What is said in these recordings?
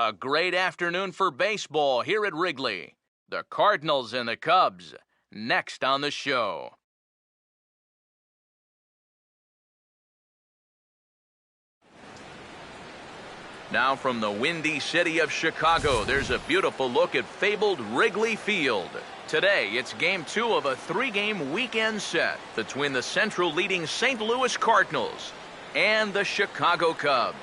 A great afternoon for baseball here at Wrigley. The Cardinals and the Cubs, next on the show. Now from the windy city of Chicago, there's a beautiful look at fabled Wrigley Field. Today, it's Game 2 of a 3-game weekend set between the Central leading St. Louis Cardinals and the Chicago Cubs.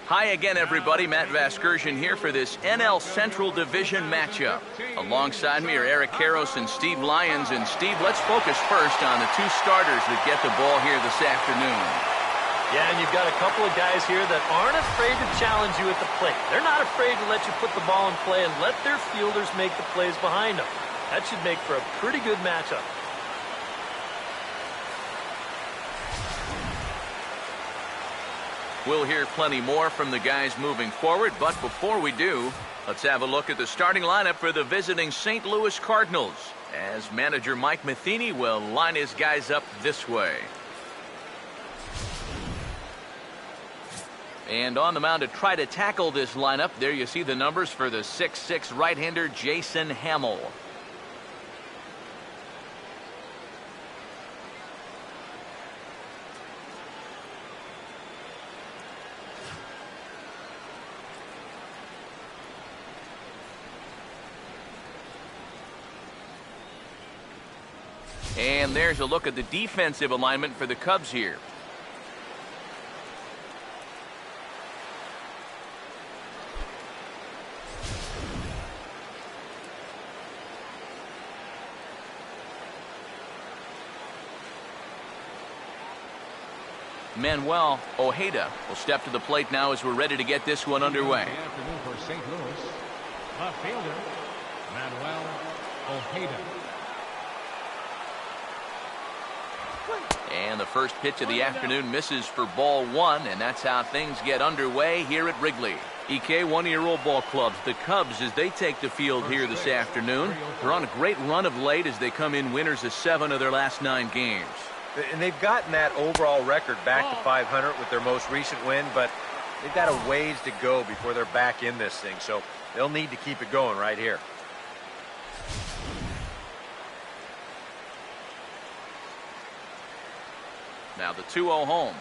Hi again, everybody. Matt Vasgersian here for this NL Central Division matchup. Alongside me are Eric Karros and Steve Lyons. And Steve, let's focus first on the two starters that get the ball here this afternoon. Yeah, and you've got a couple of guys here that aren't afraid to challenge you at the plate. They're not afraid to let you put the ball in play and let their fielders make the plays behind them. That should make for a pretty good matchup. We'll hear plenty more from the guys moving forward, but before we do, let's have a look at the starting lineup for the visiting St. Louis Cardinals, as manager Mike Matheny will line his guys up this way. And on the mound to try to tackle this lineup, there you see the numbers for the 6'6" right-hander Jason Hamill. And there's a look at the defensive alignment for the Cubs here. Manuel Ojeda will step to the plate now as we're ready to get this one underway. Good afternoon for St. Louis. Left fielder, Manuel Ojeda. And the first pitch of the afternoon misses for ball one, and that's how things get underway here at Wrigley. EK, one-year-old ball clubs, the Cubs, as they take the field here this afternoon. They're on a great run of late as they come in winners of 7 of their last 9 games. And they've gotten that overall record back to 500 with their most recent win, but they've got a ways to go before they're back in this thing, so they'll need to keep it going right here. Now the 2-0 home.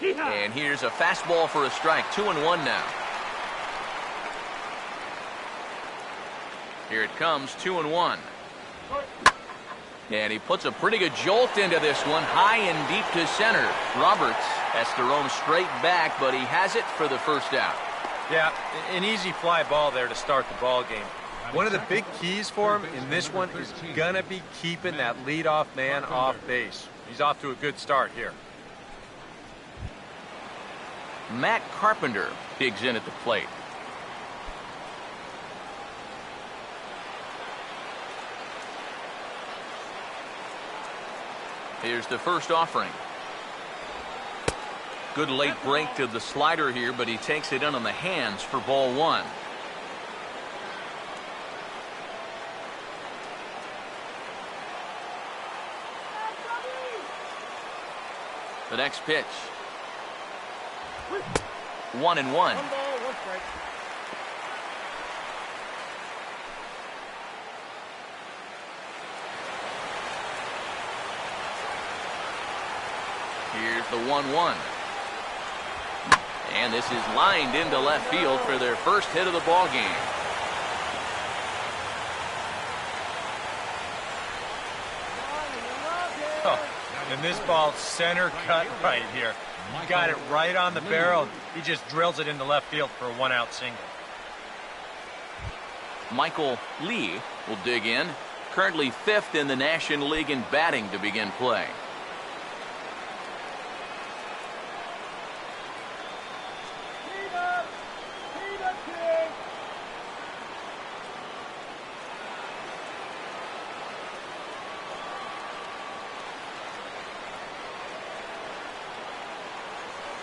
And here's a fastball for a strike. 2-1 now. Here it comes, 2-1. And he puts a pretty good jolt into this one, high and deep to center. Roberts has to roam straight back, but he has it for the first out. Yeah, an easy fly ball there to start the ball game. One of the big keys for him in this one is gonna be keeping that leadoff man off base. He's off to a good start here. Matt Carpenter digs in at the plate. Here's the first offering. Good late break to the slider here, but he takes it in on the hands for ball one. The next pitch. 1-1. 1 ball, 1 strike. Here's the 1-1. And this is lined into left field for their first hit of the ball game. Oh, and this ball's center cut right here. He got it right on the barrel. He just drills it into left field for a 1-out single. Michael Lee will dig in. Currently 5th in the National League in batting to begin play.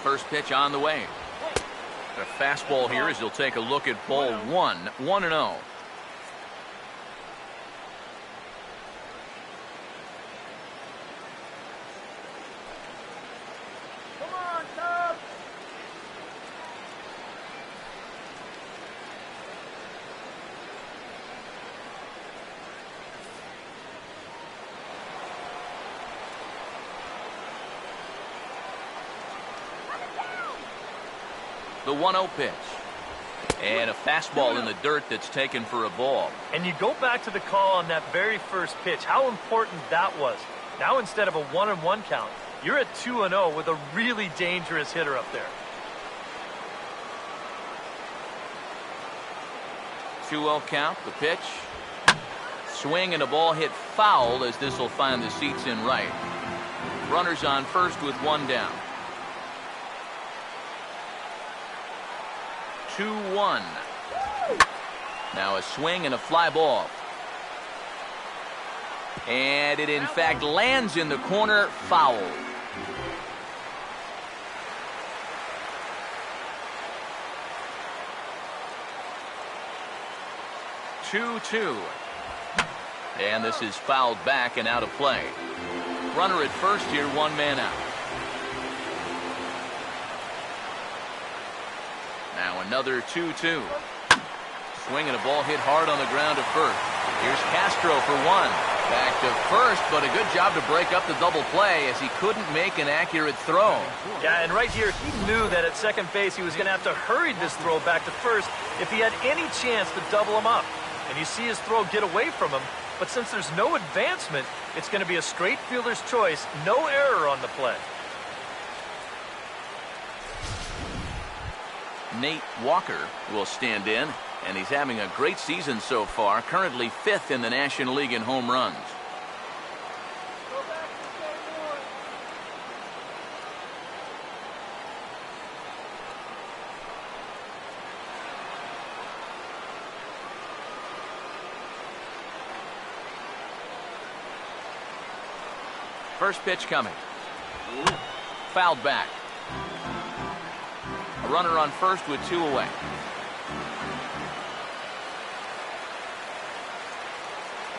First pitch on the way. A fastball here as he'll take a look at ball one. 1-0. The 1-0 pitch. And a fastball in the dirt that's taken for a ball. And you go back to the call on that very first pitch, how important that was. Now instead of a 1-1 count, you're at 2-0 with a really dangerous hitter up there. 2-0 count, the pitch. Swing and a ball hit foul as this will find the seats in right. Runners on first with one down. 2-1. Now a swing and a fly ball. And it in fact lands in the corner, foul. Two. And this is fouled back and out of play. Runner at first here, one man out. Now another 2-2. Swing and a ball hit hard on the ground to first. Here's Castro for one. Back to first, but a good job to break up the double play as he couldn't make an accurate throw. Yeah, and right here, he knew that at second base he was going to have to hurry this throw back to first if he had any chance to double him up. And you see his throw get away from him, but since there's no advancement, it's going to be a straight fielder's choice, no error on the play. Nate Walker will stand in, and he's having a great season so far, currently 5th in the National League in home runs. First pitch coming. Fouled back. A runner on first with two away.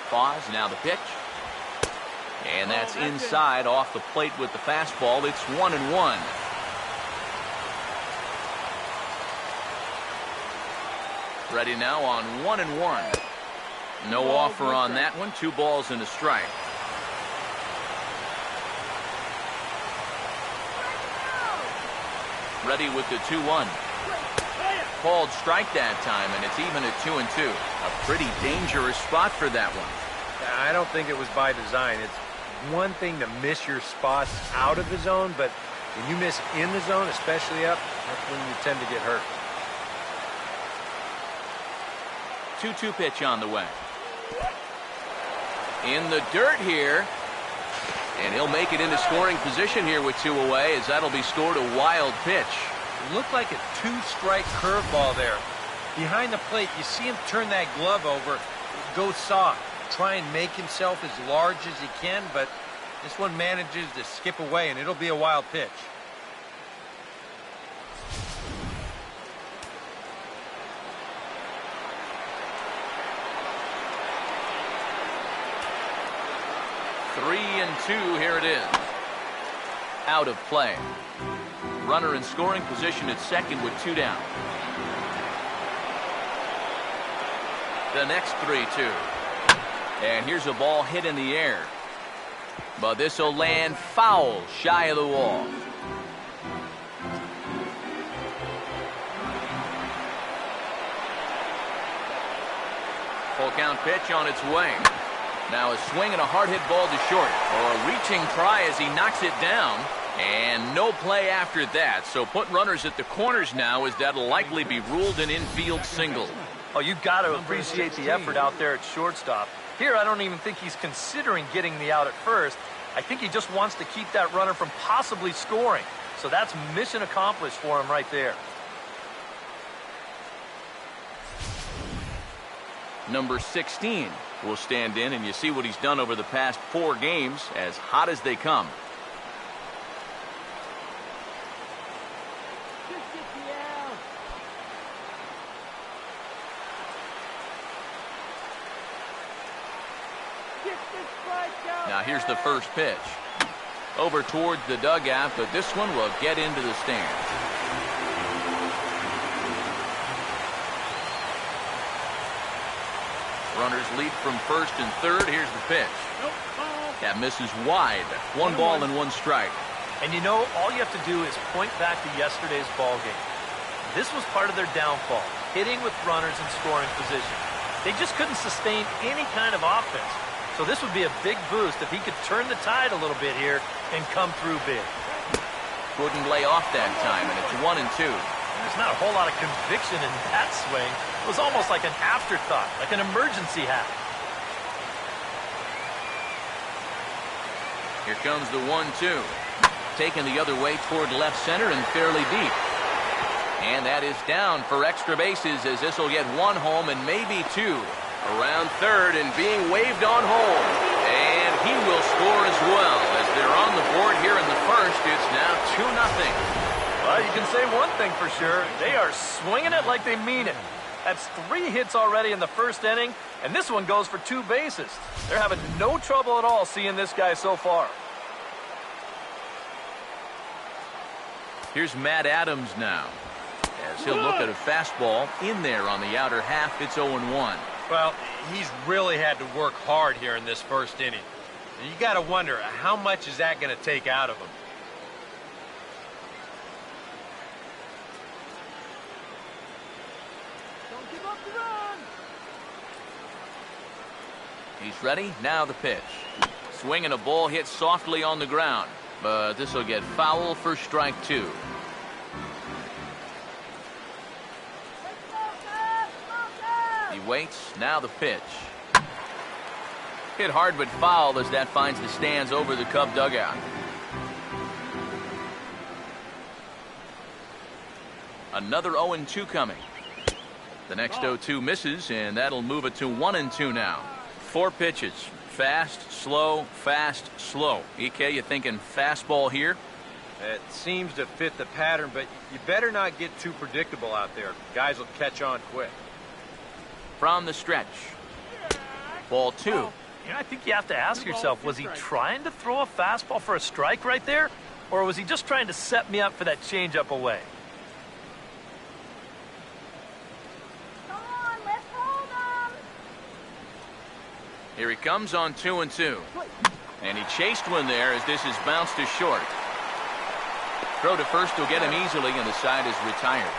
Pause, now the pitch. And that's inside off the plate with the fastball. It's 1-1. Ready now on 1-1. No offer on that one. 2 balls and a strike. Ready with the 2-1. Called strike that time, and it's even at 2-2. A pretty dangerous spot for that one. I don't think it was by design. It's one thing to miss your spots out of the zone, but when you miss in the zone, especially up, that's when you tend to get hurt. 2-2 pitch on the way. In the dirt here. And he'll make it into scoring position here with 2 away, as that'll be scored a wild pitch. It looked like a 2-strike curveball there. Behind the plate, you see him turn that glove over, go soft, try and make himself as large as he can, but this one manages to skip away, and it'll be a wild pitch. Three and 2, here it is. Out of play. Runner in scoring position at second with 2 down. The next 3-2. And here's a ball hit in the air. But this will land foul, shy of the wall. Full count pitch on its way. Now a swing and a hard hit ball to short. Or a reaching try as he knocks it down. And no play after that. So put runners at the corners now, as that'll likely be ruled an infield single. Oh, you've got to appreciate the effort out there at shortstop. Here, I don't even think he's considering getting the out at first. I think he just wants to keep that runner from possibly scoring. So that's mission accomplished for him right there. Number 16 will stand in, and you see what he's done over the past 4 games, as hot as they come. Now here's the first pitch. Over towards the dugout, but this one will get into the stands. Runners lead from first and third. Here's the pitch. That misses wide. 1 ball and 1 strike. And you know, all you have to do is point back to yesterday's ball game. This was part of their downfall, hitting with runners in scoring position. They just couldn't sustain any kind of offense. So this would be a big boost if he could turn the tide a little bit here and come through big. Couldn't lay off that time, and it's 1-2. There's not a whole lot of conviction in that swing. It was almost like an afterthought, like an emergency hat. Here comes the 1-2. Taken the other way toward left center and fairly deep. And that is down for extra bases, as this will get one home and maybe two. Around third and being waved on home. And he will score as well. As they're on the board here in the first, it's now 2-0. Well, you can say one thing for sure. They are swinging it like they mean it. That's 3 hits already in the first inning, and this one goes for 2 bases. They're having no trouble at all seeing this guy so far. Here's Matt Adams now, as he'll look at a fastball in there on the outer half. It's 0-1. Well, he's really had to work hard here in this first inning. And you got to wonder, how much is that going to take out of him? Don't give up the run. He's ready. Now the pitch. Swing and a ball hit softly on the ground. But this will get foul for strike 2. He waits. Now the pitch. Hit hard but foul as that finds the stands over the Cub dugout. Another 0-2 coming. The next 0-2 misses, and that'll move it to 1-2 now. 4 pitches. Fast, slow, fast, slow. EK, you thinking fastball here? It seems to fit the pattern, but you better not get too predictable out there. Guys will catch on quick. From the stretch. Ball 2. You know, I think you have to ask yourself, was he trying to throw a fastball for a strike right there? Or was he just trying to set me up for that changeup away? Here he comes on 2-2. And he chased one there as this is bounced to short. Throw to first will get him easily, and the side is retired.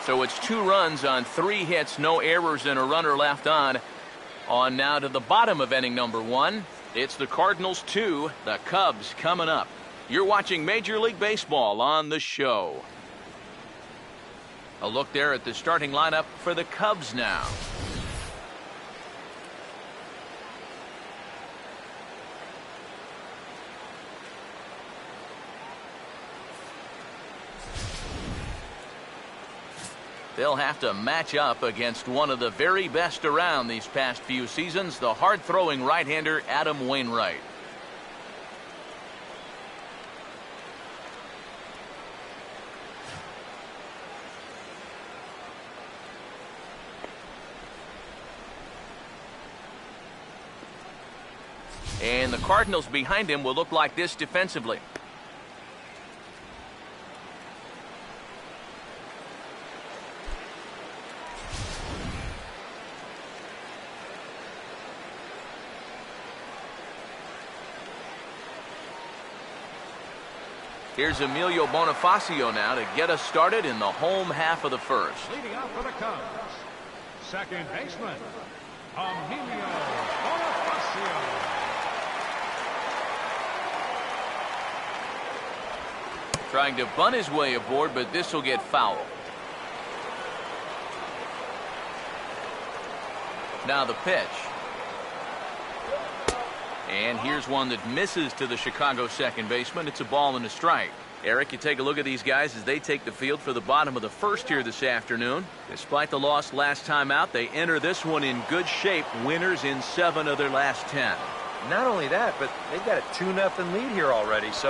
So it's 2 runs on 3 hits, no errors, and a runner left on. On now to the bottom of inning number 1. It's the Cardinals 2, the Cubs coming up. You're watching Major League Baseball on the show. A look there at the starting lineup for the Cubs now. They'll have to match up against one of the very best around these past few seasons, the hard-throwing right-hander Adam Wainwright. And the Cardinals behind him will look like this defensively. Here's Emilio Bonifacio now to get us started in the home half of the first. Leading off for the Cubs, second baseman, Emilio Bonifacio. Trying to bunt his way aboard, but this will get foul. Now the pitch. And here's one that misses to the Chicago second baseman. It's a ball and a strike. Eric, you take a look at these guys as they take the field for the bottom of the first here this afternoon. Despite the loss last time out, they enter this one in good shape. Winners in 7 of their last 10. Not only that, but they've got a 2-0 lead here already. So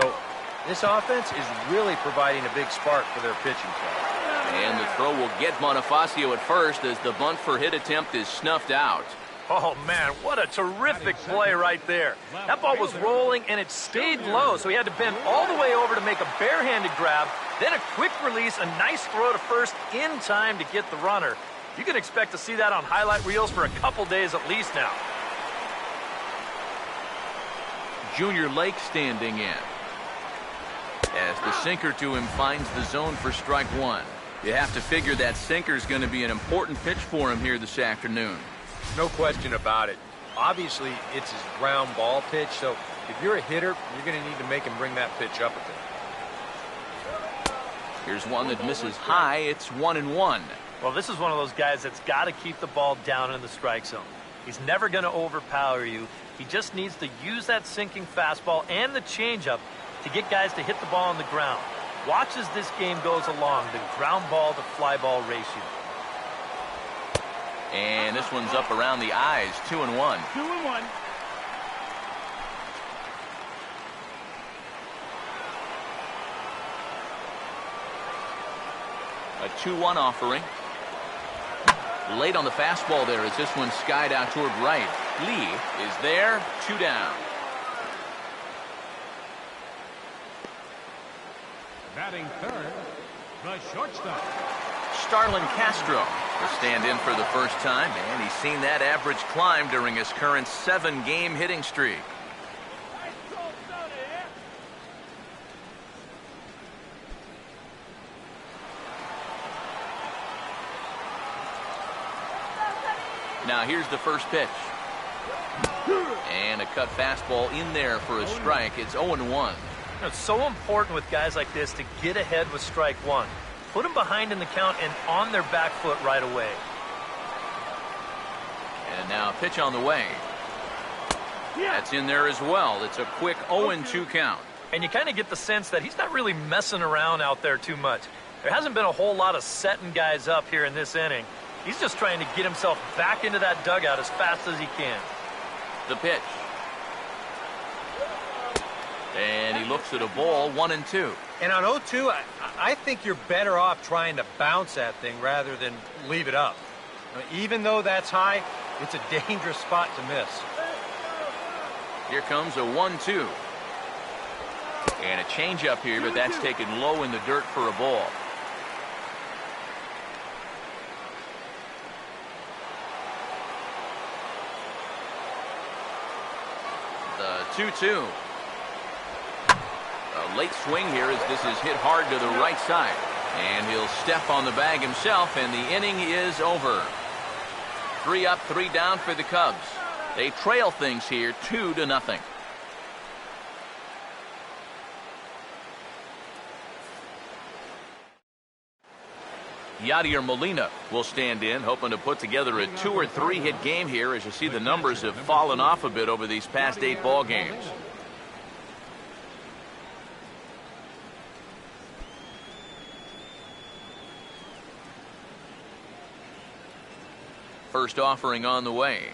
this offense is really providing a big spark for their pitching staff. And the throw will get Bonifacio at first as the bunt for hit attempt is snuffed out. Oh, man, what a terrific play right there. That ball was rolling, and it stayed low, so he had to bend all the way over to make a barehanded grab, then a quick release, a nice throw to first in time to get the runner. You can expect to see that on highlight reels for a couple days at least now. Junior Lake standing in. as the sinker to him finds the zone for strike one. You have to figure that sinker is going to be an important pitch for him here this afternoon. No question about it. Obviously, it's his ground ball pitch, so if you're a hitter, you're going to need to make him bring that pitch up a bit. Here's one that misses high. It's 1-1. Well, this is one of those guys that's got to keep the ball down in the strike zone. He's never going to overpower you. He just needs to use that sinking fastball and the changeup to get guys to hit the ball on the ground. Watch as this game goes along, the ground ball to fly ball ratio. And this one's up around the eyes, 2-1. 2-1. A 2-1 offering. Late on the fastball there as this one skied out toward right. Lee is there, 2 down. Batting third, the shortstop. Starlin Castro will stand in for the first time, and he's seen that average climb during his current 7-game hitting streak. Now here's the first pitch. And a cut fastball in there for a strike. It's 0-1. It's so important with guys like this to get ahead with strike one. Put them behind in the count and on their back foot right away. And now a pitch on the way. That's in there as well. It's a quick 0-2 count. And you kind of get the sense that he's not really messing around out there too much. There hasn't been a whole lot of setting guys up here in this inning. He's just trying to get himself back into that dugout as fast as he can. The pitch. And he looks at a ball, 1-2. And on 0-2, I think you're better off trying to bounce that thing rather than leave it up. Even though that's high, it's a dangerous spot to miss. Here comes a 1-2. And a changeup here, but that's taken low in the dirt for a ball. The 2-2. A late swing here as this is hit hard to the right side. And he'll step on the bag himself, and the inning is over. 3 up, 3 down for the Cubs. They trail things here 2-0. Yadier Molina will stand in, hoping to put together a 2 or 3 hit game here, as you see the numbers have fallen off a bit over these past 8 ball games. First offering on the way.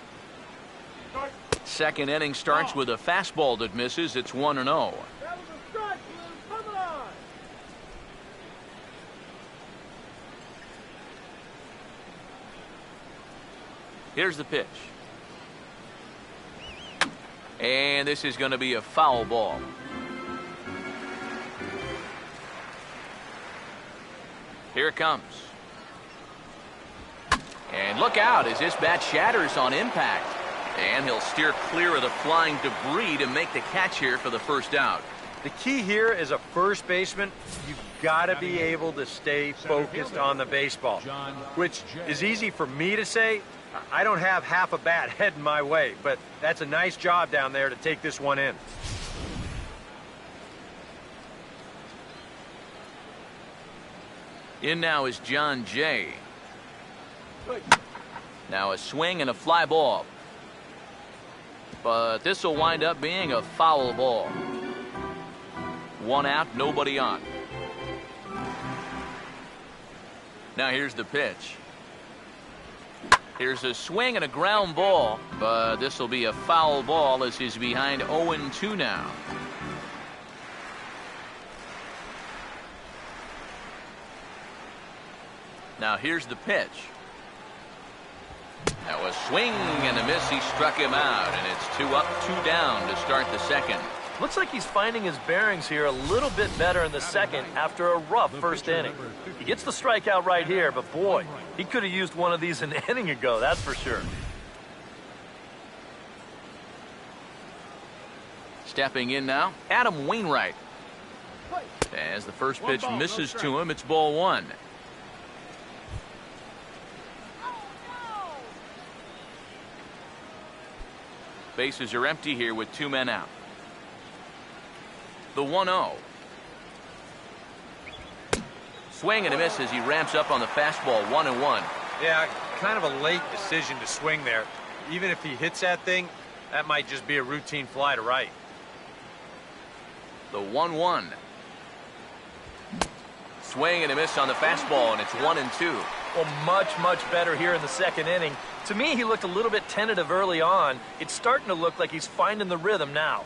Second inning starts with a fastball that misses. It's 1-0. Here's the pitch. And this is going to be a foul ball. Here it comes. And look out as this bat shatters on impact. And he'll steer clear of the flying debris to make the catch here for the first out. The key here as a first baseman, you've got to be able to stay focused on the baseball, which is easy for me to say. I don't have half a bat heading my way, but that's a nice job down there to take this one in. In now is John Jay. Now a swing and a fly ball. But this will wind up being a foul ball. 1 out, nobody on. Now here's the pitch. Here's a swing and a ground ball, but this will be a foul ball as he's behind 0-2 now. Now here's the pitch. That was swing and a miss. He struck him out, and it's 2 up, 2 down to start the second. Looks like he's finding his bearings here a little bit better in the second after a rough first inning. He gets the strikeout right here, but boy, he could have used one of these an inning ago, that's for sure. Stepping in now, Adam Wainwright. As the first pitch misses to him, it's ball one. Bases are empty here with 2 men out. The 1-0. Swing and a miss as he ramps up on the fastball. 1-1. Yeah, kind of a late decision to swing there. Even if he hits that thing, that might just be a routine fly to right. The 1-1. Swing and a miss on the fastball, and it's 1-2. Well, much better here in the second inning. To me, he looked a little bit tentative early on. It's starting to look like he's finding the rhythm now.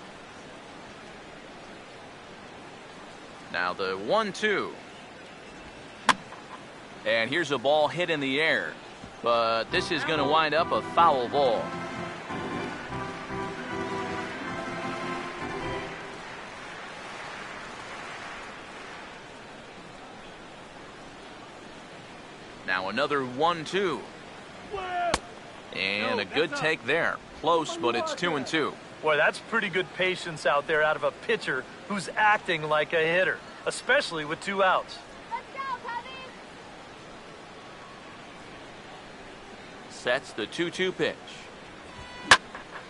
Now the 1-2. And here's a ball hit in the air. But this is going to wind up a foul ball. Now another 1-2. And a good take there. Close, but it's 2-2. Boy, that's pretty good patience out there out of a pitcher who's acting like a hitter, especially with 2 outs. Sets the 2-2 pitch.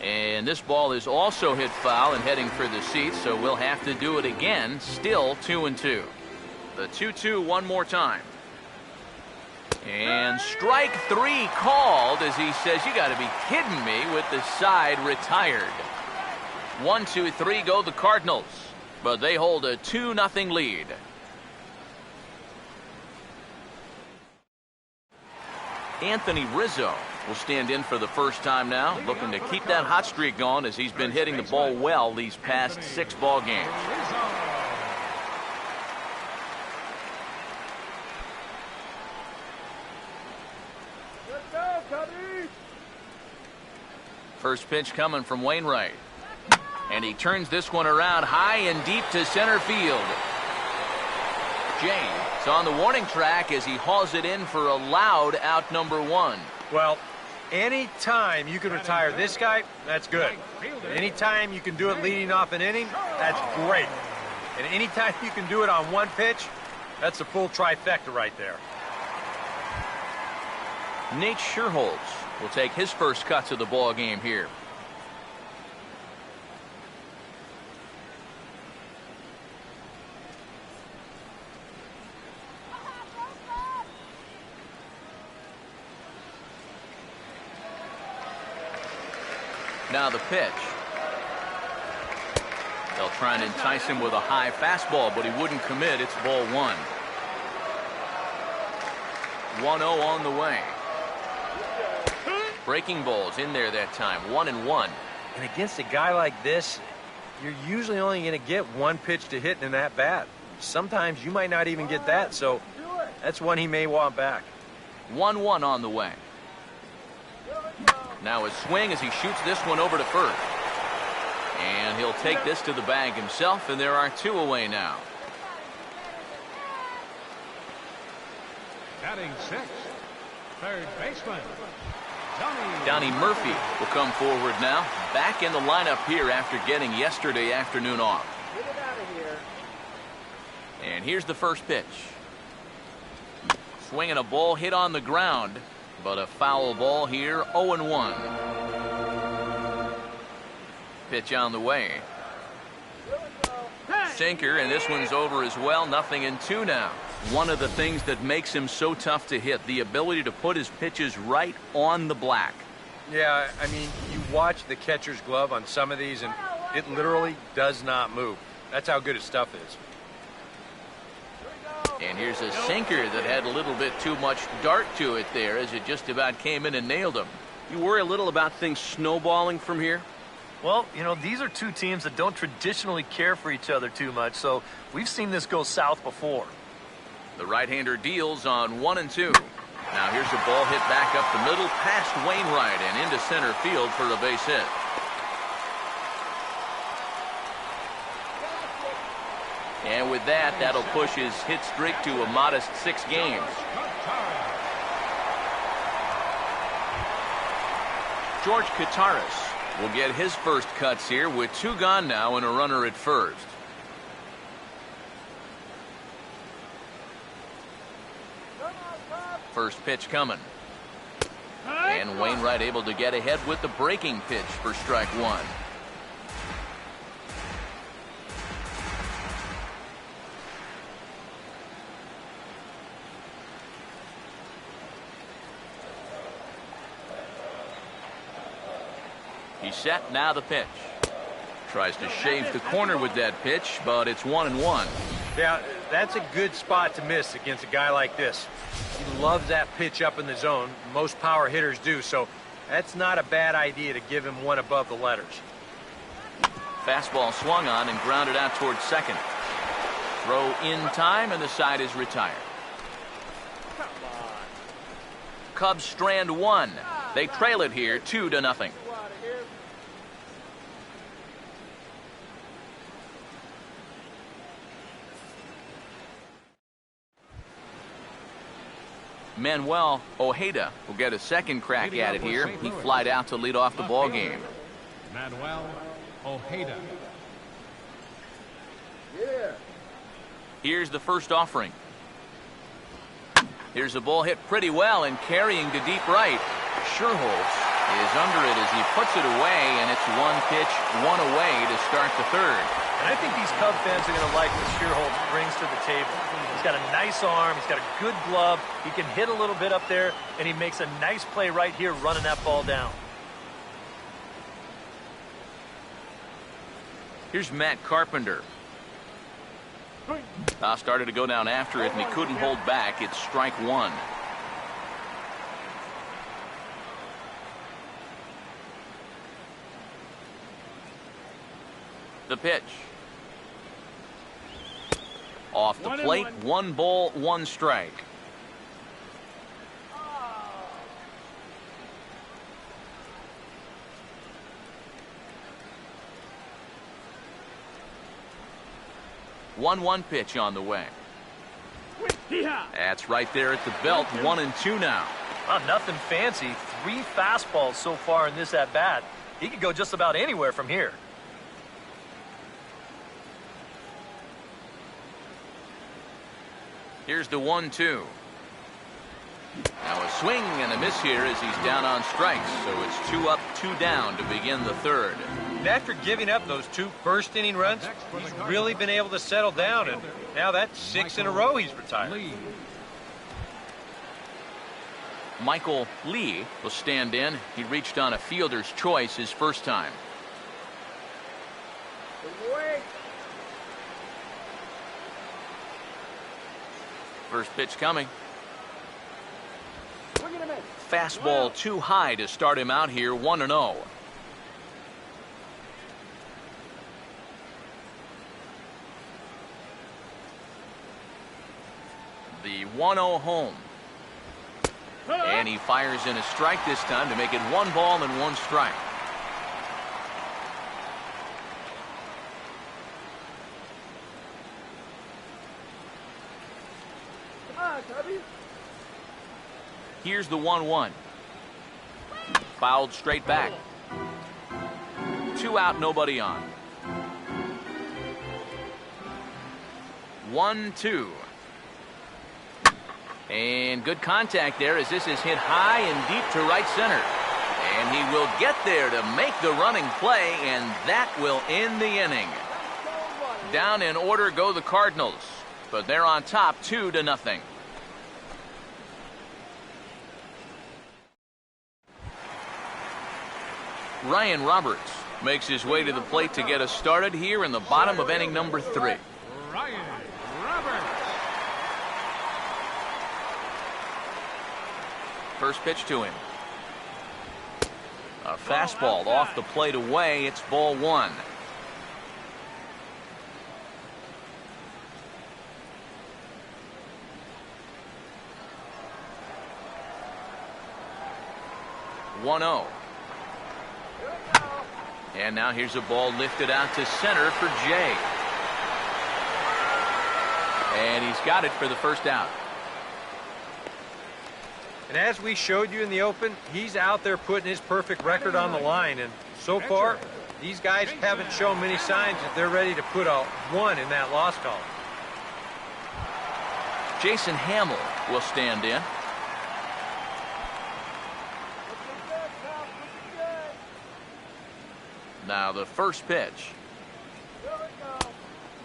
And this ball is also hit foul and heading for the seats, so we'll have to do it again. Still 2-2. The 2-2 one more time. And strike 3 called as he says, "You got to be kidding me," with the side retired. 1, 2, 3 go the Cardinals, but they hold a 2-0 lead. Anthony Rizzo will stand in for the first time now, looking to keep that hot streak going as he's been hitting the ball well these past 6 ball games. First pitch coming from Wainwright. And he turns this one around high and deep to center field. James on the warning track as he hauls it in for a loud out number 1. Well, anytime you can retire this guy, that's good. Anytime you can do it leading off an inning, that's great. And anytime you can do it on 1 pitch, that's a full trifecta right there. Nate Scherholz will take his first cuts of the ball game here. Now the pitch. They'll try and entice him with a high fastball, but he wouldn't commit. It's ball 1. 1-0 on the way. Breaking balls in there that time. 1-1. And against a guy like this, you're usually only going to get 1 pitch to hit in that bat. Sometimes you might not even get that, so that's one he may want back. 1-1 on the way. Now his swing as he shoots this one over to first. And he'll take this to the bag himself, and there are 2 away now. Batting 6, third baseman, Donnie Murphy will come forward now. Back in the lineup here after getting yesterday afternoon off. Get it out of here. And here's the first pitch. Swinging a ball hit on the ground, but a foul ball here. 0-1. Pitch on the way. Sinker, and this one's over as well. 0-2 now. One of the things that makes him so tough to hit, the ability to put his pitches right on the black. Yeah, I mean, you watch the catcher's glove on some of these, and it literally does not move. That's how good his stuff is. And here's a sinker that had a little bit too much dart to it there as it just about came in and nailed him. You worry a little about things snowballing from here? Well, you know, these are 2 teams that don't traditionally care for each other too much, so we've seen this go south before. The right-hander deals on 1-2. Now here's a ball hit back up the middle past Wainwright and into center field for a base hit. And with that, that'll push his hit streak to a modest 6 games. George Kataris will get his first cuts here with 2 gone now and a runner at first. First pitch coming. And Wainwright able to get ahead with the breaking pitch for strike one. He's set, now the pitch. Tries to shave the corner with that pitch, but it's 1-1. Yeah, that's a good spot to miss against a guy like this. He loves that pitch up in the zone. Most power hitters do, so that's not a bad idea to give him one above the letters. Fastball swung on and grounded out towards second. Throw in time, and the side is retired. Cubs strand one. They trail it here 2-0. Manuel Ojeda will get a second crack at it here. He flied out to lead off the ball game. Manuel Ojeda. Here's the first offering. Here's a ball hit pretty well and carrying to deep right. Sherholtz is under it as he puts it away, and it's one pitch, one away to start the third. And I think these Cub fans are going to like what Sherholtz brings to the table. He's got a nice arm. He's got a good glove. He can hit a little bit up there, and he makes a nice play right here running that ball down. Here's Matt Carpenter. Started to go down after it, and he couldn't hold back. It's strike one. The pitch. Off the plate, 1 ball, 1 strike. One pitch on the way. That's right there at the belt. 1-2 now. Nothing fancy. 3 fastballs so far in this at bat. He could go just about anywhere from here. Here's the 1-2. Now a swing and a miss here as he's down on strikes. So it's 2 up, 2 down to begin the third. And after giving up those 2 first-inning runs, he's really been able to settle down, and now that's 6 in a row he's retired. Michael Lee will stand in. He reached on a fielder's choice his first time. First pitch coming. Fastball too high to start him out here, 1-0. The 1-0 home. And he fires in a strike this time to make it 1 ball and 1 strike. Here's the 1-1. Fouled straight back. 2 out, nobody on. 1-2. And good contact there as this is hit high and deep to right center. And he will get there to make the running play, and that will end the inning. Down in order go the Cardinals, but they're on top 2-0. Ryan Roberts makes his way to the plate to get us started here in the bottom of inning number 3. Ryan Roberts. First pitch to him. A fastball off the plate away. It's ball 1. One-0. And now here's a ball lifted out to center for Jay. And he's got it for the first out. And as we showed you in the open, he's out there putting his perfect record on the line. And so far, these guys haven't shown many signs that they're ready to put a 1 in that loss column. Jason Hamill will stand in. Now the first pitch.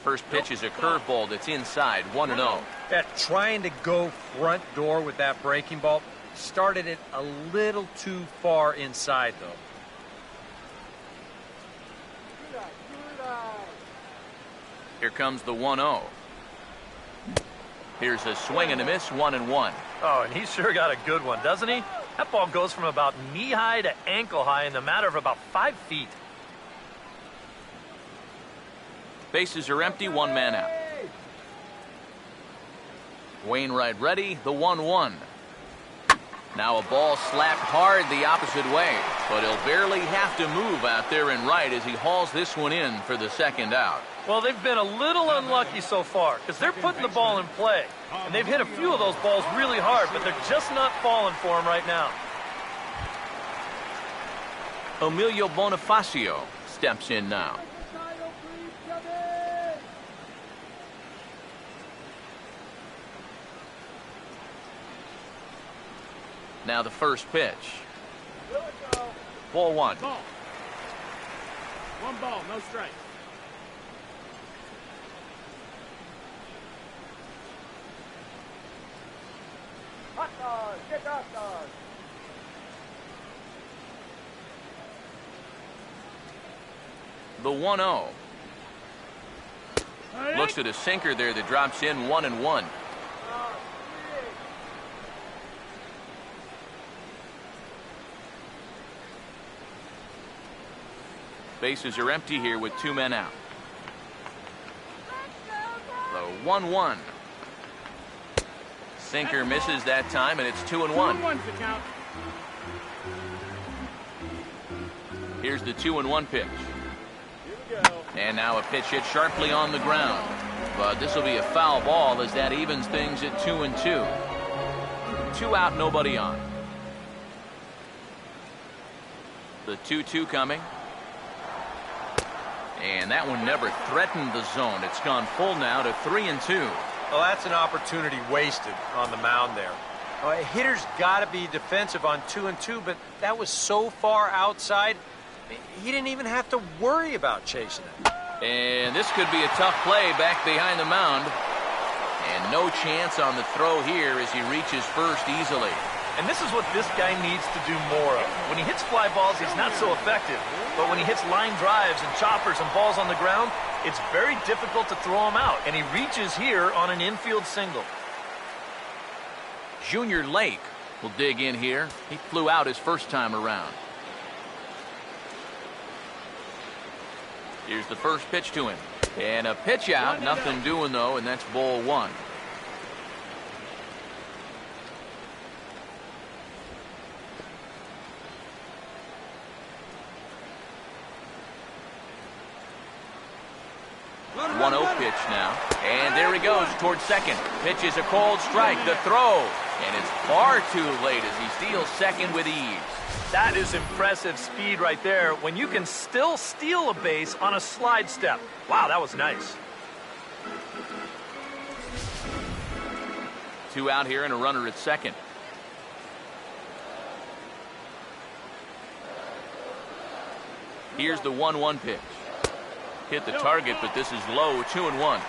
First pitch is a curveball that's inside, 1-0. Yeah, trying to go front door with that breaking ball. Started it a little too far inside, though. Here comes the 1-0. Here's a swing and a miss, 1-1. Oh, and he sure got a good one, doesn't he? That ball goes from about knee-high to ankle-high in the matter of about 5 feet. Bases are empty, one man out. Wainwright ready, the 1-1. Now a ball slapped hard the opposite way, but he'll barely have to move out there in right as he hauls this one in for the second out. Well, they've been a little unlucky so far because they're putting the ball in play. And they've hit a few of those balls really hard, but they're just not falling for him right now. Emilio Bonifacio steps in now. Now the first pitch. Ball one. Ball. One ball, no strike. The 1-0. Looks at a sinker there that drops in, 1-1. Bases are empty here with 2 men out. The 1-1. Sinker misses that time, and it's 2-1. Here's the 2-1 pitch. And now a pitch hit sharply on the ground. But this will be a foul ball as that evens things at 2-2. 2 out, nobody on. The 2-2 coming. And that one never threatened the zone. It's gone full now to 3-2. Well, that's an opportunity wasted on the mound there. A hitter's got to be defensive on 2-2, but that was so far outside, he didn't even have to worry about chasing it. And this could be a tough play back behind the mound. And no chance on the throw here as he reaches first easily. And this is what this guy needs to do more of. When he hits fly balls, he's not so effective. But when he hits line drives and choppers and balls on the ground, it's very difficult to throw him out. And he reaches here on an infield single. Junior Lake will dig in here. He flew out his first time around. Here's the first pitch to him. And a pitch out. Nothing doing, though, and that's ball one. One 1-0 pitch now. And there he goes towards second. Pitch is a cold strike. The throw. And it's far too late as he steals second with ease. That is impressive speed right there when you can still steal a base on a slide step. Wow, that was nice. 2 out here and a runner at second. Here's the 1-1 pitch. Hit the target, but this is low, 2-1.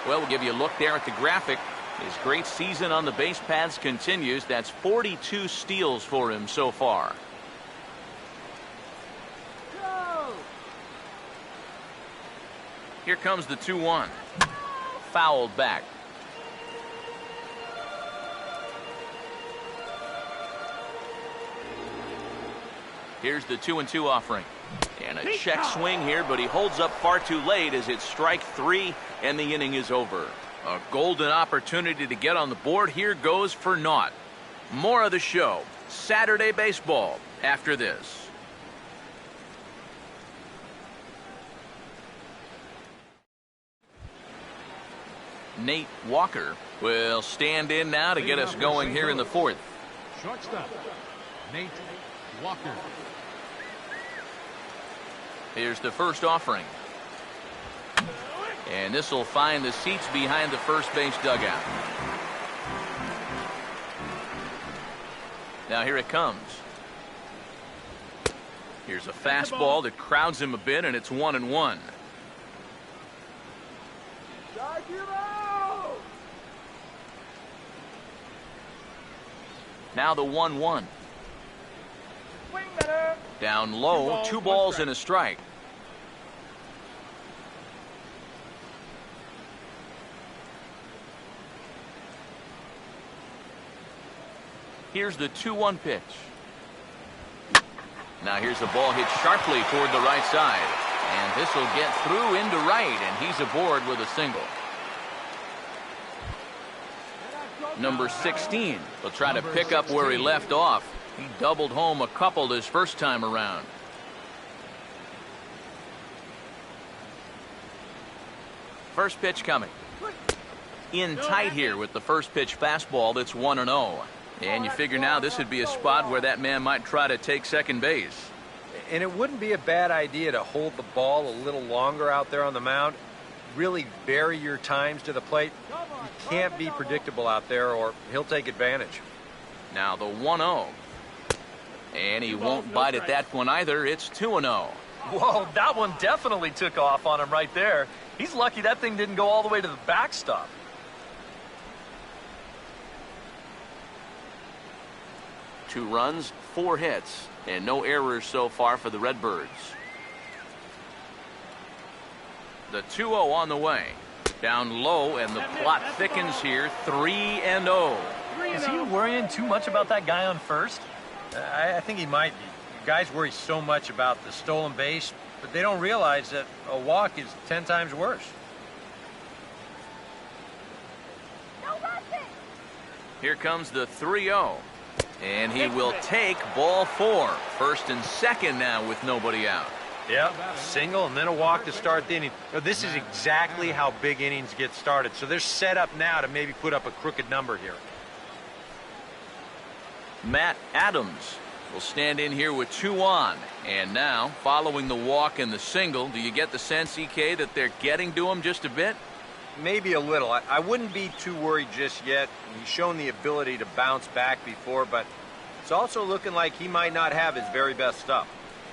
Well, we'll give you a look there at the graphic. His great season on the base paths continues. That's 42 steals for him so far. Here comes the 2-1. Fouled back. Here's the 2-2 offering. And a check swing here, but he holds up far too late as it's strike 3 and the inning is over. A golden opportunity to get on the board here goes for naught. More of the show, Saturday Baseball, after this. Nate Walker will stand in now to get us going here in the fourth. Shortstop, Nate Walker. Here's the first offering. And this will find the seats behind the first base dugout. Now here it comes. Here's a fastball that crowds him a bit, and it's 1-1. Now the 1-1. Down low, 2 balls and a strike. Here's the 2-1 pitch. Now here's the ball hit sharply toward the right side. And this will get through into right, and he's aboard with a single. Number 16 will try to pick up where he left off. He doubled home a couple his first time around. First pitch coming. In tight here with the first pitch fastball that's 1-0. And you figure now this would be a spot where that man might try to take second base. And it wouldn't be a bad idea to hold the ball a little longer out there on the mound. Really vary your times to the plate. You can't be predictable out there or he'll take advantage. Now the 1-0. And he won't bite at that one either. It's 2-0. Whoa, that one definitely took off on him right there. He's lucky that thing didn't go all the way to the backstop. Two runs, 4 hits, and no errors so far for the Redbirds. The 2-0 on the way. Down low, and the plot thickens here. 3-0. Is he worrying too much about that guy on first? I think he might be. Guys worry so much about the stolen base, but they don't realize that a walk is 10 times worse. Here comes the 3-0. And he will take ball 4. First and second now with nobody out. Yep, single and then a walk to start the inning. This is exactly how big innings get started. So they're set up now to maybe put up a crooked number here. Matt Adams will stand in here with 2 on. And now, following the walk and the single, do you get the sense, EK, that they're getting to him just a bit? Maybe a little. I wouldn't be too worried just yet. He's shown the ability to bounce back before, but it's also looking like he might not have his very best stuff.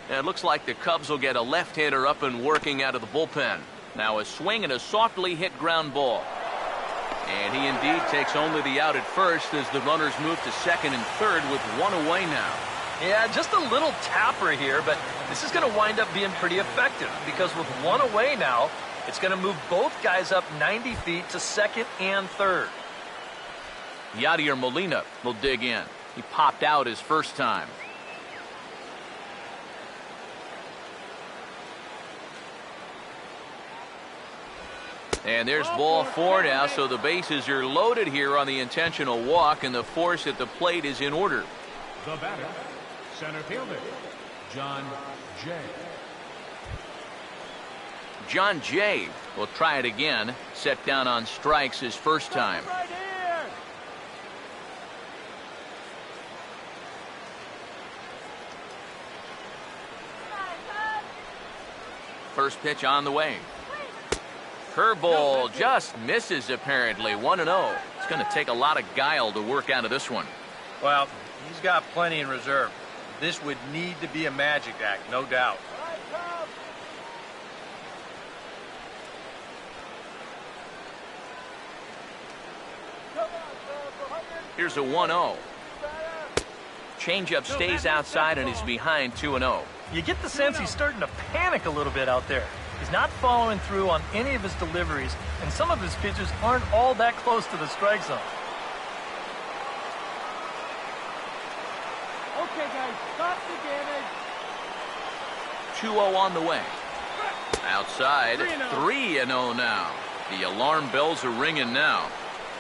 And it looks like the Cubs will get a left-hander up and working out of the bullpen. Now a swing and a softly hit ground ball. And he indeed takes only the out at first as the runners move to second and third with 1 away now. Yeah, just a little tapper here, but this is going to wind up being pretty effective because with 1 away now, it's going to move both guys up 90 feet to second and third. Yadier Molina will dig in. He popped out his first time. And there's ball 4 now, so the bases are loaded here on the intentional walk, and the force at the plate is in order. The batter, center fielder, John Jay. John Jay will try it again. Set down on strikes his first time. First pitch on the way. Curveball just misses apparently. 1-0. It's going to take a lot of guile to work out of this one. Well, he's got plenty in reserve. This would need to be a magic act, no doubt. Here's a 1-0. Changeup stays outside and is behind 2-0. You get the sense he's starting to panic a little bit out there. He's not following through on any of his deliveries, and some of his pitches aren't all that close to the strike zone. Okay, guys, stop the damage. 2-0 on the way. Outside, 3-0 now. The alarm bells are ringing now.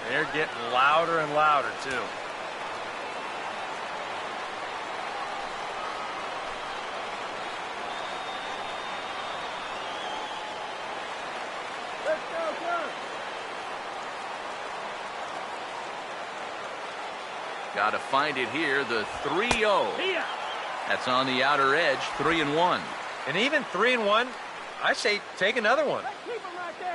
They're getting louder and louder, too. Let's go, sir. Got to find it here, the 3-0. That's on the outer edge, 3-1. And even 3-1, I say take another one. Keep him right there.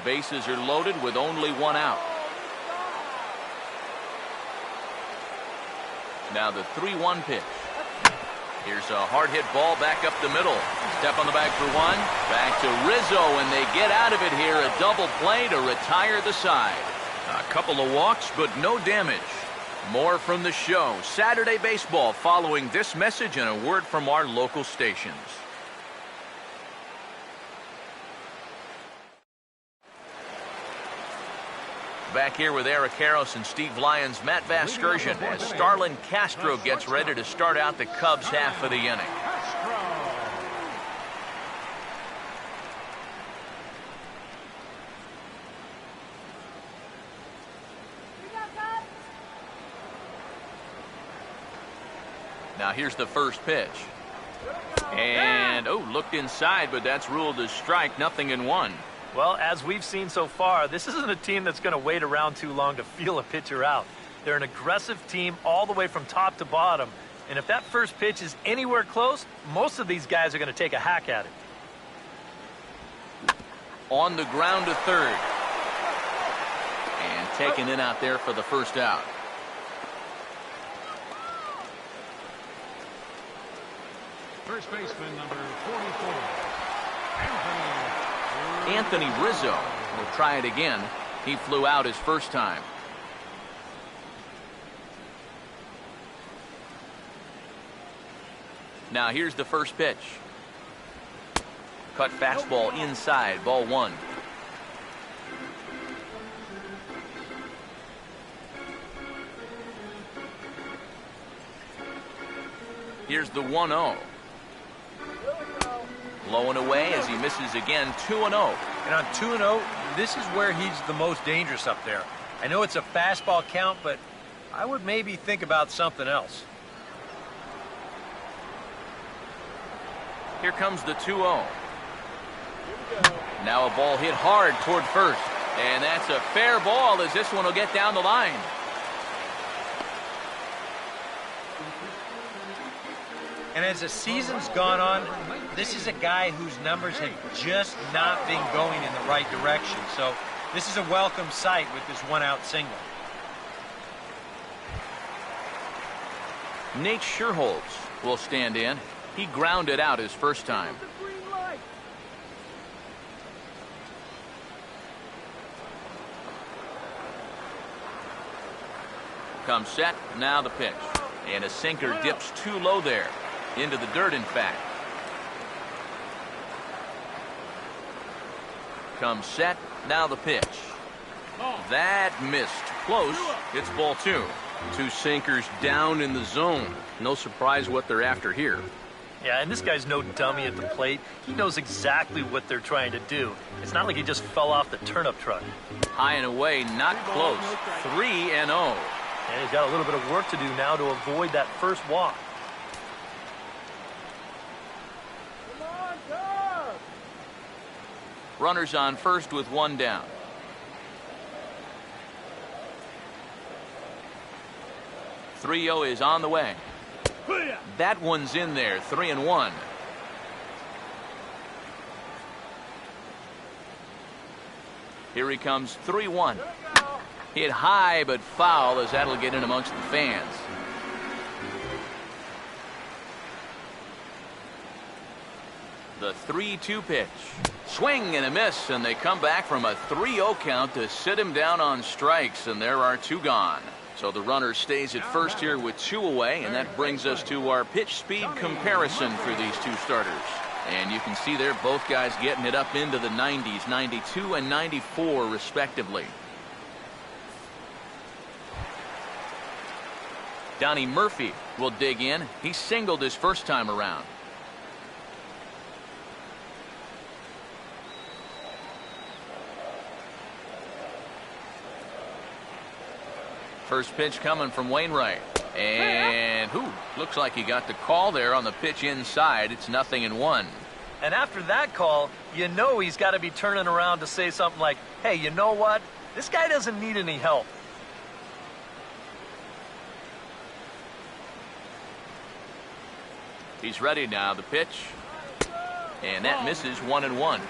Bases are loaded with only 1 out. Now the 3-1 pitch. Here's a hard hit ball back up the middle. Step on the bag for one. Back to Rizzo, and they get out of it here. A double play to retire the side. A couple of walks, but no damage. More from the show. Saturday Baseball following this message and a word from our local stations. Back here with Eric Harris and Steve Lyons, Matt Vasgersian, as Starlin Castro gets ready to start out the Cubs half of the inning. Now here's the first pitch. And, oh, looked inside, but that's ruled as strike, 0-1. Well, as we've seen so far, this isn't a team that's going to wait around too long to feel a pitcher out. They're an aggressive team all the way from top to bottom. And if that first pitch is anywhere close, most of these guys are going to take a hack at it. On the ground to third. And taken in out there for the first out. First baseman, number 44, Anthony Rizzo will try it again. He flew out his first time. Now here's the first pitch. Cut fastball inside, ball one. Here's the 1-0. Low and away as he misses again, 2-0. And on 2-0, this is where he's the most dangerous up there. I know it's a fastball count, but I would maybe think about something else. Here comes the 2-0. Now a ball hit hard toward first. And that's a fair ball as this one will get down the line. And as the season's gone on, this is a guy whose numbers have just not been going in the right direction. So this is a welcome sight with this one-out single. Nate Scherholz will stand in. He grounded out his first time. Comes set, now the pitch. And a sinker dips too low there. Into the dirt, in fact. Comes set, now the pitch. That missed. Close. It's ball two. Two sinkers down in the zone. No surprise what they're after here. Yeah, and this guy's no dummy at the plate. He knows exactly what they're trying to do. It's not like he just fell off the turnip truck. High and away, not close. 3-0. And he's got a little bit of work to do now to avoid that first walk. Runners on first with one down. .30 is on the way. That one's in there, 3-1. Here he comes, 3-1. Hit high but foul as that'll get in amongst the fans. The 3-2 pitch. Swing and a miss, and they come back from a 3-0 count to sit him down on strikes, and there are two gone. So the runner stays at first here with two away, and that brings us to our pitch speed comparison for these two starters. And you can see there both guys getting it up into the 90s, 92 and 94 respectively. Donnie Murphy will dig in. He singled his first time around. First pitch coming from Wainwright. And looks like he got the call there on the pitch inside. It's 0-1. And after that call, you know he's got to be turning around to say something like, hey, you know what? This guy doesn't need any help. He's ready now. The pitch. And that misses, 1-1.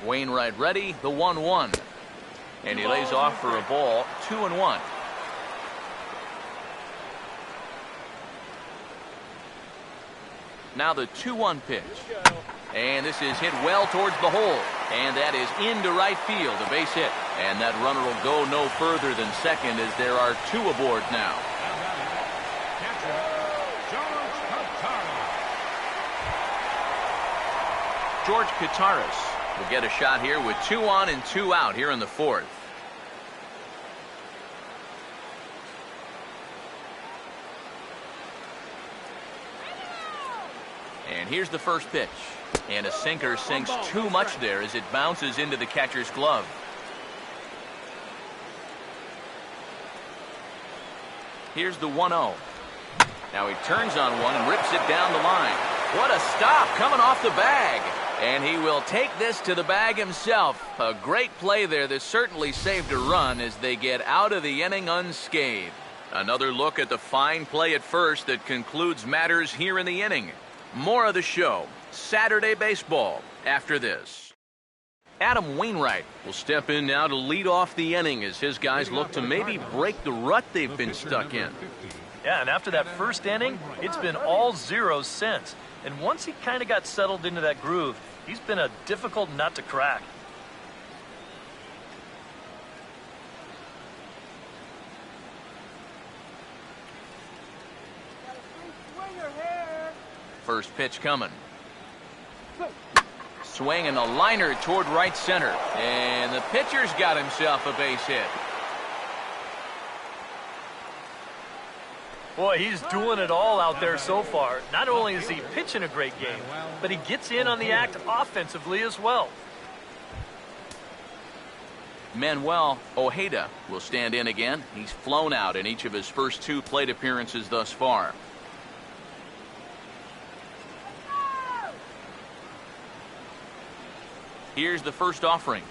Wainwright ready, the 1-1. And he lays off for a ball, 2-1. Now the 2-1 pitch. And this is hit well towards the hole. And that is into right field, a base hit. And that runner will go no further than second as there are 2 aboard now. George Kataris will get a shot here with 2 on and 2 out here in the 4th. And here's the first pitch. And a sinker sinks too much there as it bounces into the catcher's glove. Here's the 1-0. Now he turns on one and rips it down the line. What a stop coming off the bag. And he will take this to the bag himself. A great play there that certainly saved a run as they get out of the inning unscathed. Another look at the fine play at first that concludes matters here in the inning. More of the show, Saturday Baseball, after this. Adam Wainwright will step in now to lead off the inning as his guys look to maybe break the rut they've been stuck in. Yeah, and after that first inning, it's been all zeros since. And once he kind of got settled into that groove, he's been a difficult nut to crack. First pitch coming. Swing and a liner toward right center. And the pitcher's got himself a base hit. Boy, he's doing it all out there so far. Not only is he pitching a great game, but he gets in on the act offensively as well. Manuel Ojeda will stand in again. He's flown out in each of his first 2 plate appearances thus far. Here's the first offering.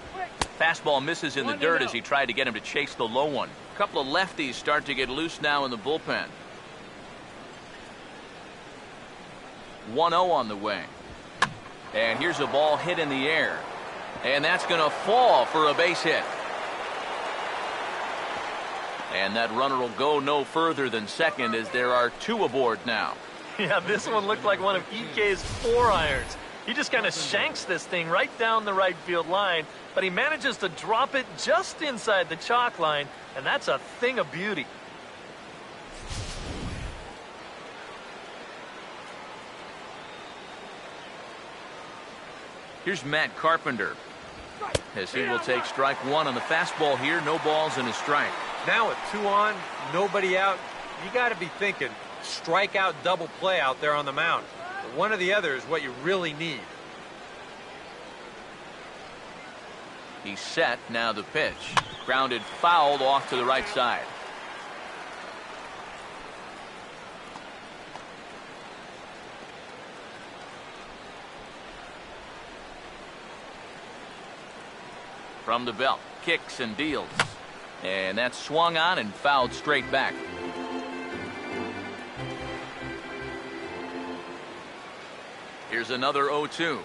Fastball misses in the dirt as he tried to get him to chase the low one. A couple of lefties start to get loose now in the bullpen. 1-0 on the way. And here's a ball hit in the air. And that's going to fall for a base hit. And that runner will go no further than second as there are 2 aboard now. Yeah, this one looked like one of EK's 4 irons. He just kind of shanks this thing right down the right field line, but he manages to drop it just inside the chalk line, and that's a thing of beauty. Here's Matt Carpenter as he will take strike 1 on the fastball here. No balls and a strike. Now with 2 on, nobody out, you got to be thinking strikeout double play out there on the mound. One or the other is what you really need. He's set. Now the pitch. Grounded fouled off to the right side. From the belt. Kicks and deals. And that's swung on and fouled straight back. Here's another 0-2.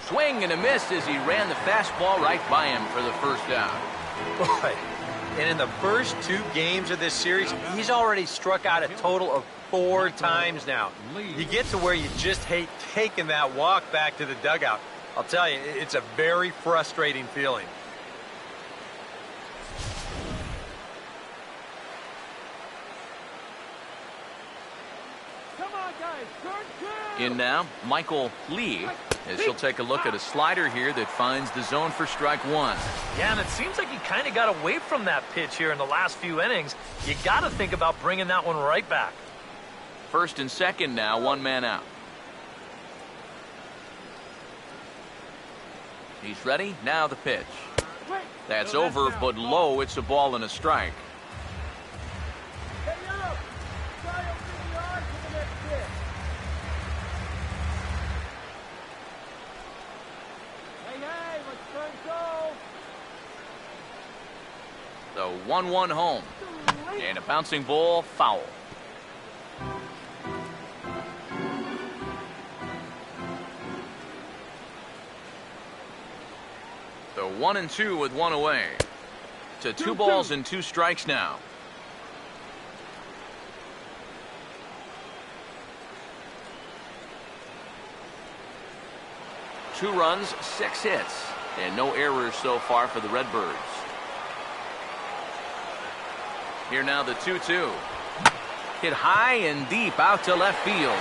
Swing and a miss as he ran the fastball right by him for the first down. Boy, and in the first 2 games of this series, he's already struck out a total of 4 times now. You get to where you just hate taking that walk back to the dugout. I'll tell you, it's a very frustrating feeling. Come on, guys. Turn 2. In now, Michael Lee, as she'll take a look at a slider here that finds the zone for strike 1. Yeah, and it seems like he kind of got away from that pitch here in the last few innings. You got to think about bringing that one right back. First and second now, 1 man out. He's ready. Now the pitch. That's over, but low. It's a ball and a strike. The 1-1 home. And a bouncing ball, foul. So 1-2 with one away. To 2 balls and 2 strikes now. Two runs, 6 hits, and no errors so far for the Redbirds. Here now the 2-2. Hit high and deep out to left field.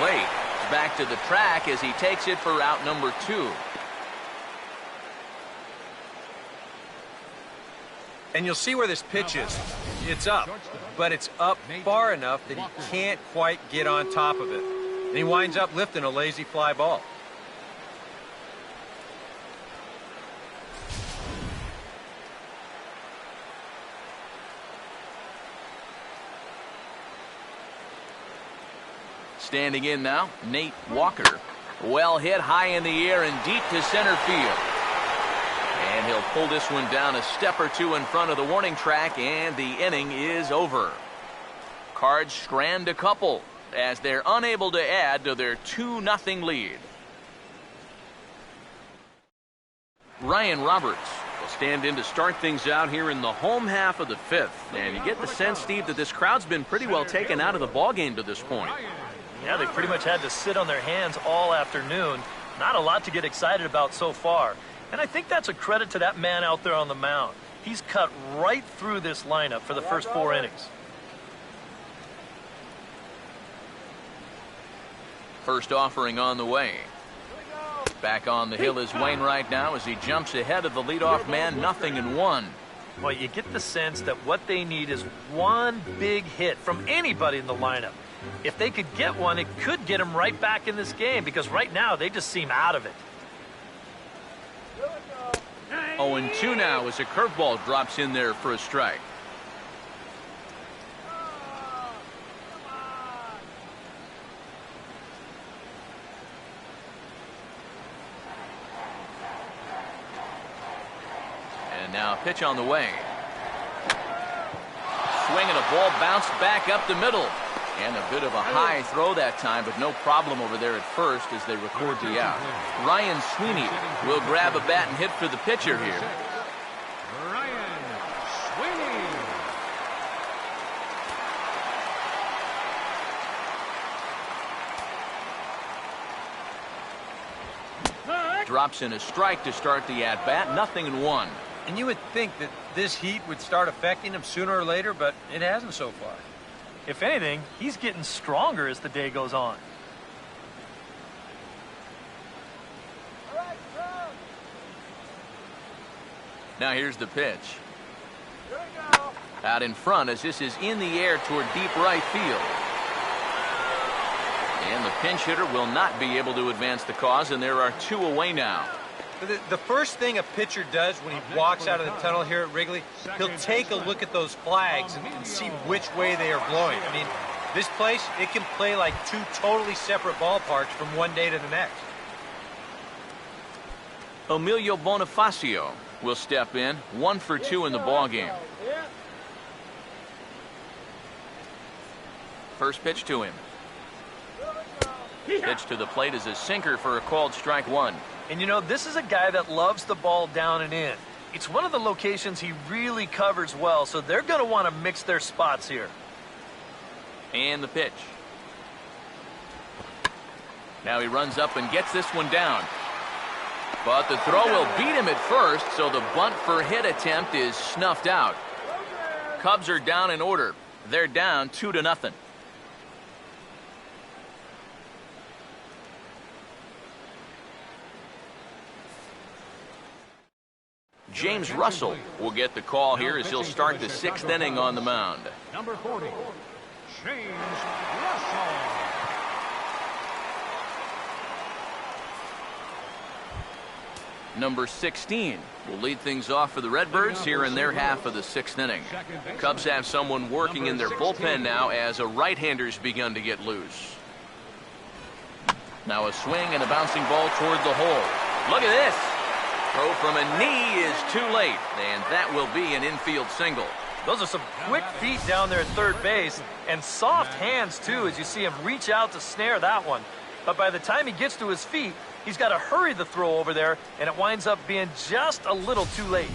Late. Back to the track as he takes it for out number 2. And you'll see where this pitch is. It's up, but it's up far enough that he can't quite get on top of it. And he winds up lifting a lazy fly ball. Standing in now, Nate Walker. Well hit high in the air and deep to center field. And he'll pull this one down a step or 2 in front of the warning track, and the inning is over. Cards strand a couple as they're unable to add to their 2-0 lead. Ryan Roberts will stand in to start things out here in the home half of the 5th. And you get the sense, Steve, that this crowd's been pretty well taken out of the ballgame to this point. Yeah, they pretty much had to sit on their hands all afternoon. Not a lot to get excited about so far. And I think that's a credit to that man out there on the mound. He's cut right through this lineup for the first 4 innings. First offering on the way. Back on the hill is Wainwright now as he jumps ahead of the leadoff man, 0-1. Well, you get the sense that what they need is one big hit from anybody in the lineup. If they could get one, it could get them right back in this game, because right now they just seem out of it. 0-2 now as a curveball drops in there for a strike. And now a pitch on the way. Swing and a ball bounced back up the middle. And a bit of a high throw that time, but no problem over there at first as they record the out. Ryan Sweeney will grab a bat and hit for the pitcher here. Ryan Sweeney. Drops in a strike to start the at-bat, 0-1. And you would think that this heat would start affecting him sooner or later, but it hasn't so far. If anything, he's getting stronger as the day goes on. Now here's the pitch. Out in front as this is in the air toward deep right field. And the pinch hitter will not be able to advance the cause, and there are 2 away now. The first thing a pitcher does when he walks out of the tunnel here at Wrigley, he'll take a look at those flags and see which way they are blowing. I mean, this place, it can play like 2 totally separate ballparks from one day to the next. Emilio Bonifacio will step in, 1 for 2 in the ballgame. First pitch to him. Pitch to the plate is a sinker for a called strike 1. And you know, this is a guy that loves the ball down and in. It's one of the locations he really covers well, so they're going to want to mix their spots here. And the pitch. Now he runs up and gets this one down. But the throw will beat him at first, so the bunt for hit attempt is snuffed out. Cubs are down in order. They're down 2-0. James Russell will get the call here as he'll start the 6th inning on the mound. Number 40, James Russell. Number 16 will lead things off for the Redbirds here in their half of the 6th inning. Cubs have someone working in their bullpen now as a right-hander's begun to get loose. Now a swing and a bouncing ball toward the hole. Look at this. Throw from a knee is too late, and that will be an infield single. Those are some quick feet down there at third base, and soft hands, too, as you see him reach out to snare that one. But by the time he gets to his feet, He's got to hurry the throw over there, and it winds up being just a little too late.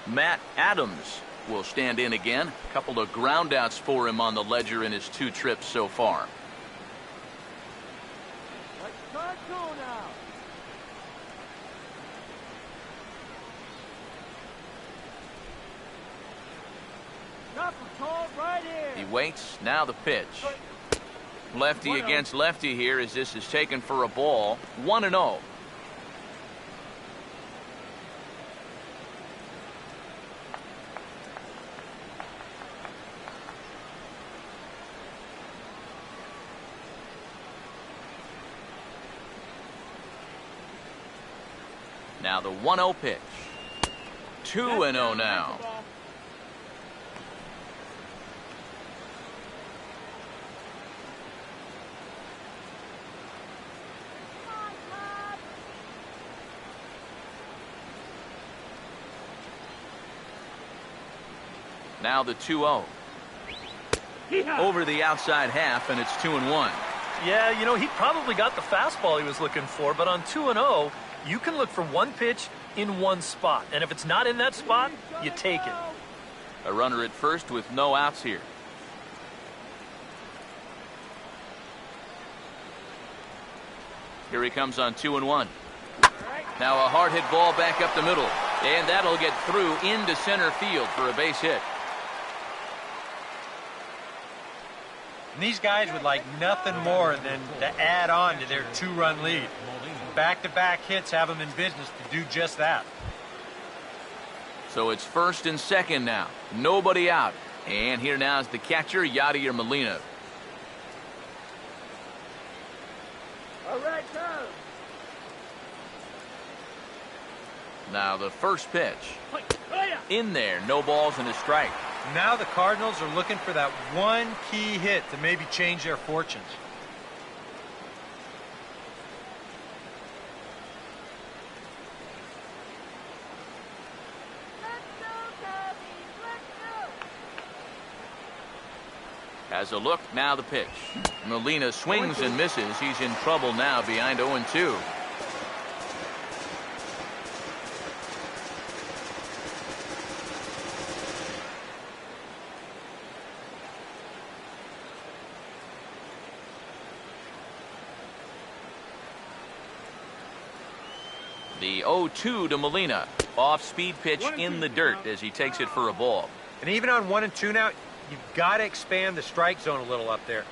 Matt Adams will stand in again. A couple of groundouts for him on the ledger in his 2 trips so far. Let's start two now. Got the call right here. He waits. Now the pitch. Lefty against lefty here as this is taken for a ball. 1-0. Now the 1-0 pitch. 2-0 now. Now the 2-0. Over the outside half, and it's 2-1. Yeah, you know, he probably got the fastball he was looking for, but on 2-0, you can look for one pitch in one spot. And if it's not in that spot, you take it. A runner at first with no outs here. Here he comes on 2-1. Now a hard hit ball back up the middle. And that'll get through into center field for a base hit. And these guys would like nothing more than to add on to their 2-run lead. Back-to-back hits have them in business to do just that. So it's first and second now. Nobody out. And here now is the catcher, Yadier Molina. All right, go. Now the first pitch. In there, no balls and a strike. Now the Cardinals are looking for that one key hit to maybe change their fortunes. Has a look, now the pitch. Molina swings and misses. He's in trouble now behind 0-2. The 0-2 to Molina. Off-speed pitch in the dirt as he takes it for a ball. And even on 1-2 now, you've got to expand the strike zone a little up there.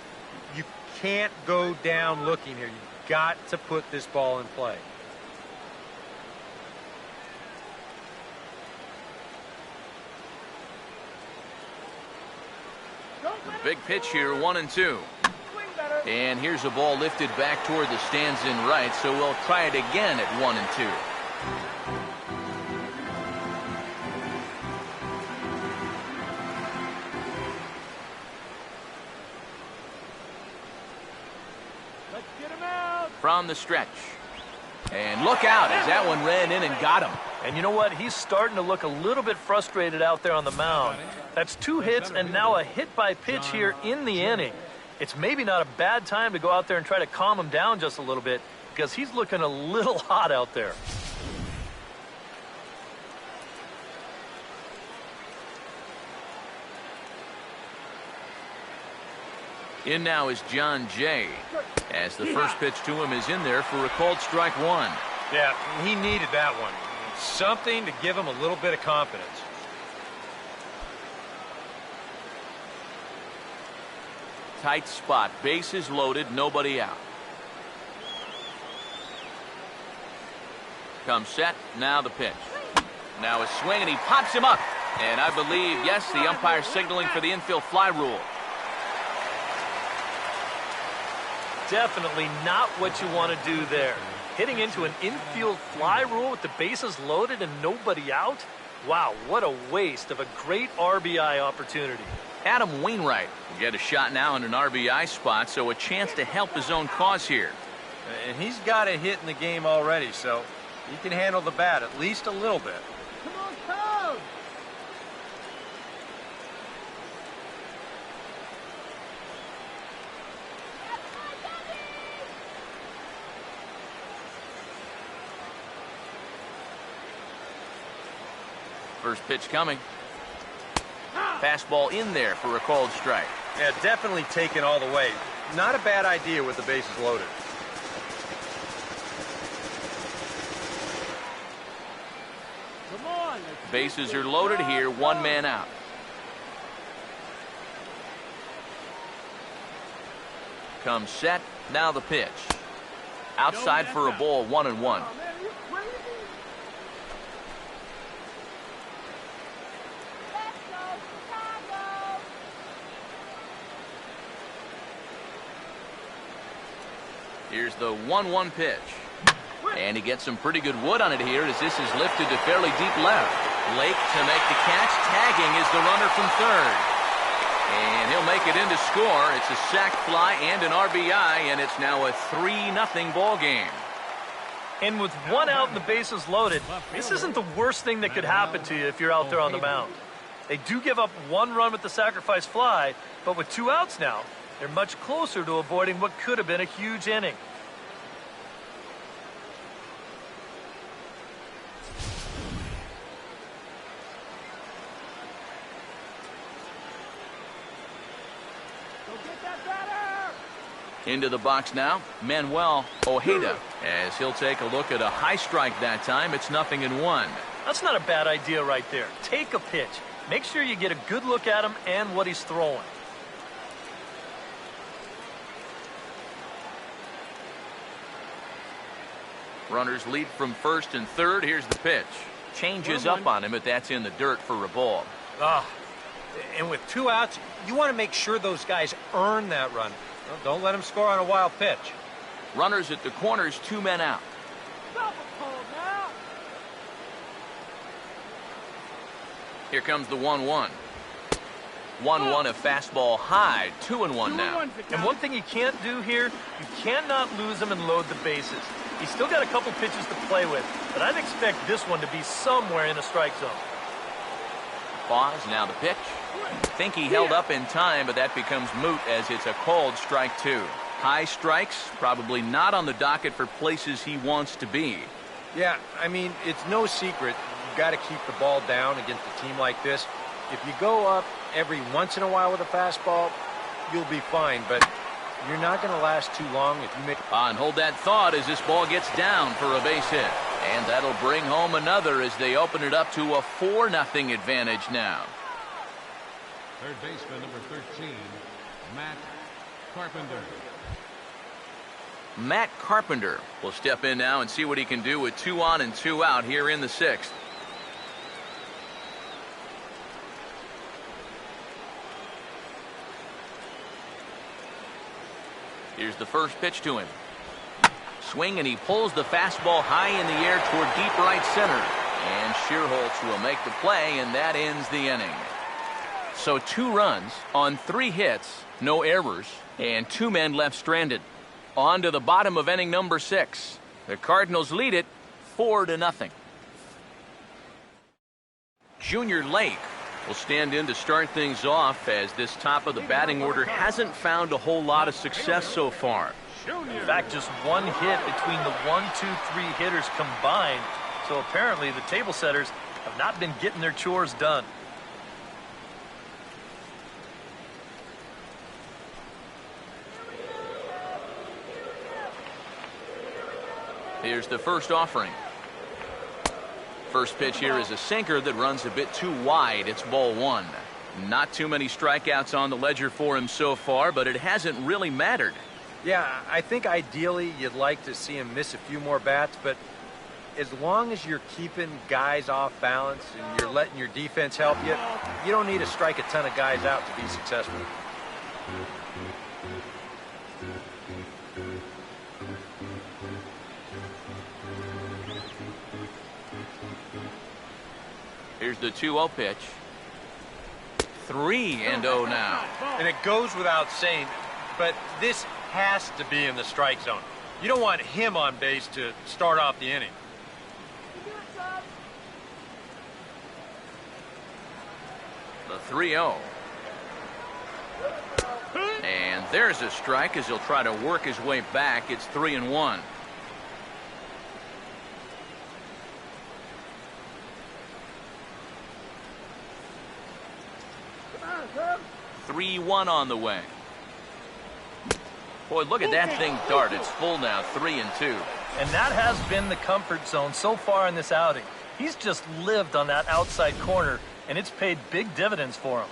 You can't go down looking here. You've got to put this ball in play. Big pitch here, 1-2. And here's a ball lifted back toward the stands in right, so we'll try it again at 1-2. Let's get him out. From the stretch. And look out as that one ran in and got him. And you know what? He's starting to look a little bit frustrated out there on the mound. That's 2 hits and now a hit by pitch here in the inning. It's maybe not a bad time to go out there and try to calm him down just a little bit because he's looking a little hot out there. In now is John Jay as the first pitch to him is in there for a called strike 1. Yeah, he needed that one. Something to give him a little bit of confidence. Tight spot, bases loaded, nobody out. Comes set, now the pitch. Now a swing and he pops him up. And I believe, yes, the umpire signaling for the infield fly rule. Definitely not what you want to do there. Hitting into an infield fly rule with the bases loaded and nobody out? Wow, what a waste of a great RBI opportunity. Adam Wainwright will get a shot now in an RBI spot, so a chance to help his own cause here. And he's got a hit in the game already, so he can handle the bat at least a little bit. Come on, Cubs. First pitch coming. Fastball in there for a called strike. Yeah, definitely taken all the way. Not a bad idea with the bases loaded. Come on. Let's Bases get are this loaded job here, one done. man out. Comes set, now the pitch. Outside for a ball, 1-1. Oh, man, are you crazy? Let's go, Chicago. Here's the 1-1 pitch. And he gets some pretty good wood on it here as this is lifted to fairly deep left. Lake to make the catch. Tagging is the runner from third. And he'll make it in to score. It's a sac fly and an RBI, and it's now a 3-0 ball game. And with one out and the bases loaded, this isn't the worst thing that could happen to you if you're out there on the mound. They do give up one run with the sacrifice fly, but with 2 outs now, they're much closer to avoiding what could have been a huge inning. Go get that batter. Into the box now, Manuel Ojeda, as he'll take a look at a high strike that time. It's 0-1. That's not a bad idea right there. Take a pitch. Make sure you get a good look at him and what he's throwing. Runners lead from first and third. Here's the pitch. Changes up on him, but that's in the dirt for a ball. And with 2 outs, you want to make sure those guys earn that run. Well, don't let them score on a wild pitch. Runners at the corners, 2 men out. Stop a call now. Here comes the 1-1. 1-1, a fastball high, 2-1 now. And one thing you can't do here, you cannot lose him and load the bases. He's still got a couple pitches to play with, but I'd expect this one to be somewhere in the strike zone. Pause, now the pitch. Think he held up in time, but that becomes moot as it's a called strike 2. High strikes, probably not on the docket for places he wants to be. Yeah, I mean, it's no secret. You've got to keep the ball down against a team like this. If you go up every once in a while with a fastball, you'll be fine, but you're not going to last too long if you make... And hold that thought as this ball gets down for a base hit. And that'll bring home another as they open it up to a 4-0 advantage now. Third baseman, number 13, Matt Carpenter. Matt Carpenter will step in now and see what he can do with 2 on and 2 out here in the 6th. Here's the first pitch to him. Swing, and he pulls the fastball high in the air toward deep right center. And Shearholtz will make the play, and that ends the inning. So 2 runs on 3 hits, no errors, and 2 men left stranded. On to the bottom of inning number 6. The Cardinals lead it 4-0. Junior Lake will stand in to start things off as this top of the batting order hasn't found a whole lot of success so far. In fact, just 1 hit between the 1, 2, 3 hitters combined. So apparently the table setters have not been getting their chores done. Here's the first offering. First pitch here is a sinker that runs a bit too wide. It's ball 1. Not too many strikeouts on the ledger for him so far, but it hasn't really mattered. Yeah, I think ideally you'd like to see him miss a few more bats, but as long as you're keeping guys off balance and you're letting your defense help you, you don't need to strike a ton of guys out to be successful. Here's the 2-0 pitch. 3-0 now. And it goes without saying, but this has to be in the strike zone. You don't want him on base to start off the inning. The 3-0. And there's a strike as he'll try to work his way back. It's 3-1. 3-1 on the way. Boy, look at that thing dart. It's full now, 3-2. And that has been the comfort zone so far in this outing. He's just lived on that outside corner, and it's paid big dividends for him.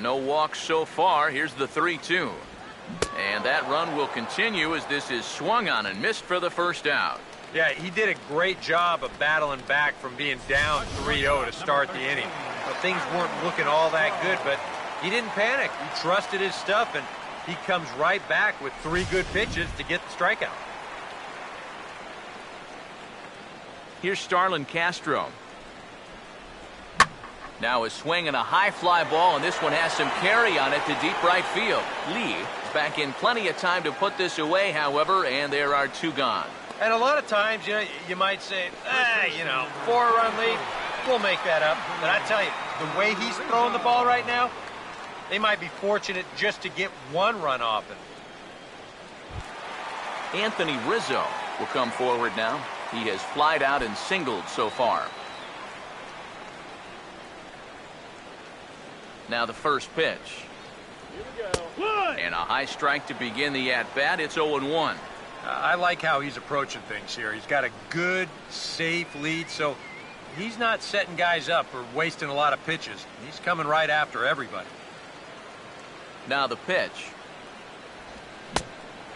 No walks so far. Here's the 3-2. And that run will continue as this is swung on and missed for the first out. Yeah, he did a great job of battling back from being down 3-0 to start the inning. But things weren't looking all that good, but he didn't panic. He trusted his stuff, and he comes right back with 3 good pitches to get the strikeout. Here's Starlin Castro. Now a swing and a high fly ball, and this one has some carry on it to deep right field. Lee is back in plenty of time to put this away, however, and there are 2 gone. And a lot of times, you might say, 4-run lead, we'll make that up. But I tell you, the way he's throwing the ball right now, they might be fortunate just to get 1 run off it. Anthony Rizzo will come forward now. He has flied out and singled so far. Now the first pitch. And a high strike to begin the at-bat. It's 0-1. I like how he's approaching things here. He's got a good, safe lead, so he's not setting guys up or wasting a lot of pitches. He's coming right after everybody. Now the pitch.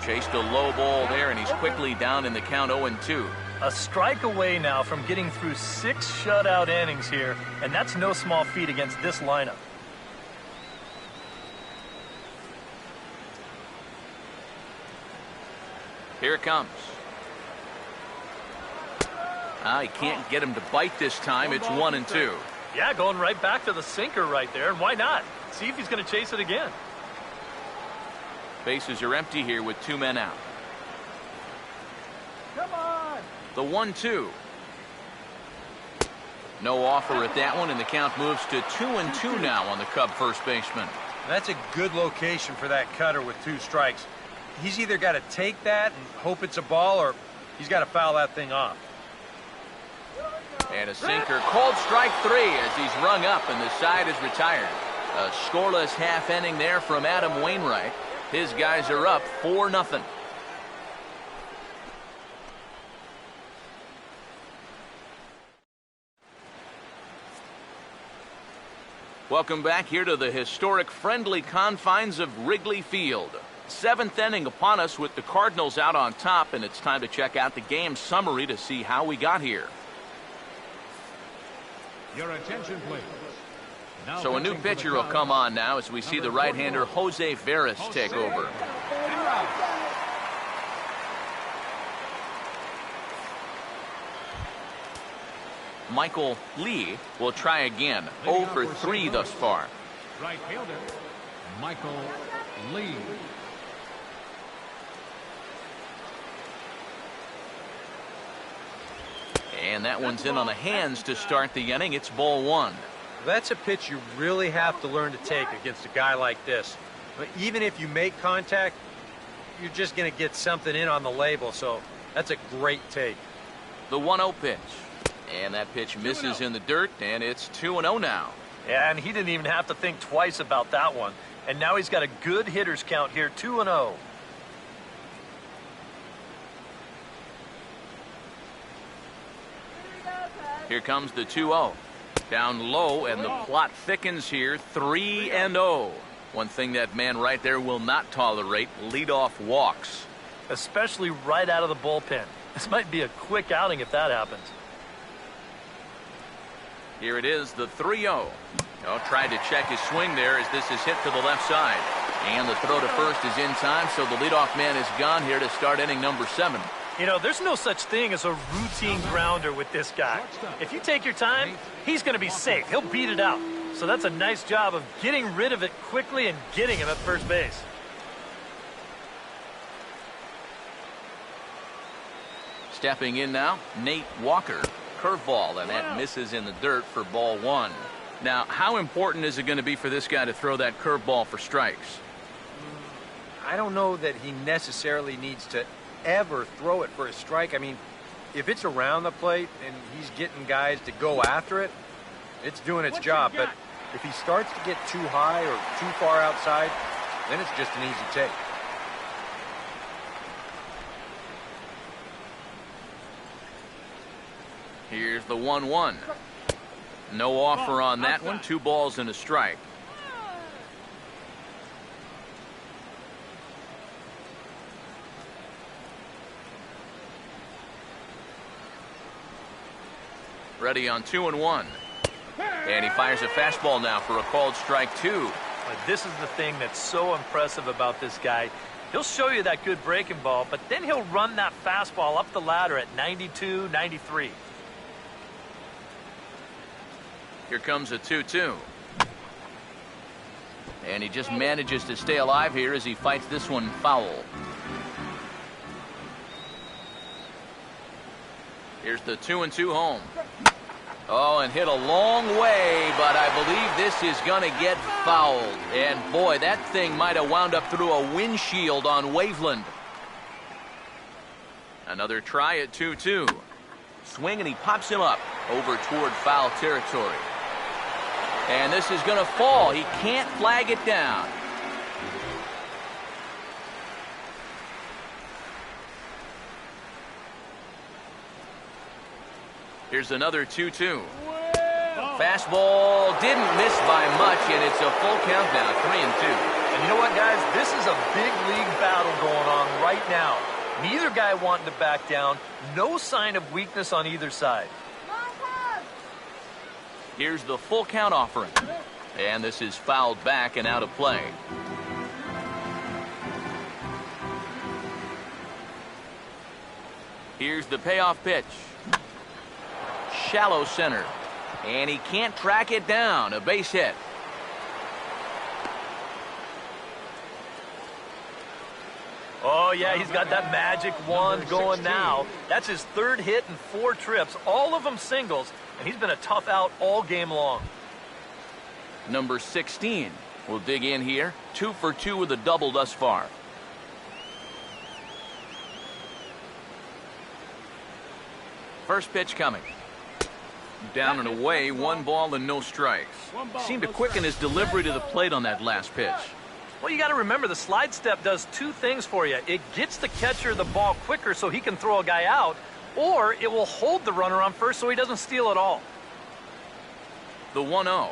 Chased a low ball there, and he's quickly down in the count 0-2. A strike away now from getting through 6 shutout innings here, and that's no small feat against this lineup. Here it comes. He can't get him to bite this time. It's 1-2. Yeah, going right back to the sinker right there, and why not? See if he's going to chase it again. Bases are empty here with 2 men out. Come on. The 1-2. No offer at that one, and the count moves to 2-2 now on the Cub first baseman. That's a good location for that cutter with 2 strikes. He's either got to take that and hope it's a ball, or he's got to foul that thing off. And a sinker, called strike 3 as he's rung up and the side is retired. A scoreless half inning there from Adam Wainwright. His guys are up 4-0. Welcome back here to the historic friendly confines of Wrigley Field. 7th inning upon us with the Cardinals out on top, and it's time to check out the game summary to see how we got here. Your attention, please. Now So a new pitcher will come on now as we see the right-hander Jose Veras take over. Michael Lee will try again. 0 for 3 thus far. Right fielder, Michael Lee. And that one's in on the hands to start the inning. It's ball 1. That's a pitch you really have to learn to take against a guy like this. But even if you make contact, you're just going to get something in on the label, so that's a great take. The 1-0 pitch. And that pitch misses in the dirt, and it's 2-0 now. Yeah, and he didn't even have to think twice about that one. And now he's got a good hitters count here, 2-0. Here comes the 2-0. Down low, and the plot thickens here, 3-0. One thing that man right there will not tolerate, leadoff walks. Especially right out of the bullpen. This might be a quick outing if that happens. Here it is, the 3-0. Tried to check his swing there as this is hit to the left side. And the throw to first is in time, so the leadoff man is gone here to start inning number 7. You know, there's no such thing as a routine grounder with this guy. If you take your time, he's going to be safe. He'll beat it out. So that's a nice job of getting rid of it quickly and getting him at first base. Stepping in now, Nate Walker. Curveball, and that misses in the dirt for ball 1. Now, how important is it going to be for this guy to throw that curveball for strikes? I don't know that he necessarily needs to ever throw it for a strike. I mean, if it's around the plate and he's getting guys to go after it, it's doing its job. But If he starts to get too high or too far outside, then it's just an easy take. Here's the 1-1. No offer on that one. 2 balls and a strike. Ready on 2-1. And he fires a fastball now for a called strike 2. But this is the thing that's so impressive about this guy. He'll show you that good breaking ball, but then he'll run that fastball up the ladder at 92, 93. Here comes a 2-2. And he just manages to stay alive here as he fights this one foul. Here's the 2-2 home. Oh, and hit a long way, but I believe this is going to get fouled. And boy, that thing might have wound up through a windshield on Waveland. Another try at 2-2. Swing, and he pops him up over toward foul territory. And this is going to fall. He can't flag it down. Here's another 2-2. Fastball didn't miss by much, and it's a full count now, 3-2. And you know what, guys? This is a big league battle going on right now. Neither guy wanting to back down. No sign of weakness on either side. Here's the full count offering. And this is fouled back and out of play. Here's the payoff pitch. Shallow center. And he can't track it down. A base hit. Oh, yeah, he's got that magic wand going now. That's his 3rd hit in 4 trips, all of them singles, and he's been a tough out all game long. Number 16 will dig in here. 2 for 2 with a double thus far. First pitch coming. Down and away, 1 ball and no strikes. Seemed to quicken his delivery to the plate on that last pitch. Well, you got to remember the slide step does 2 things for you. It gets the catcher the ball quicker so he can throw a guy out, or it will hold the runner on first so he doesn't steal it all. The 1-0.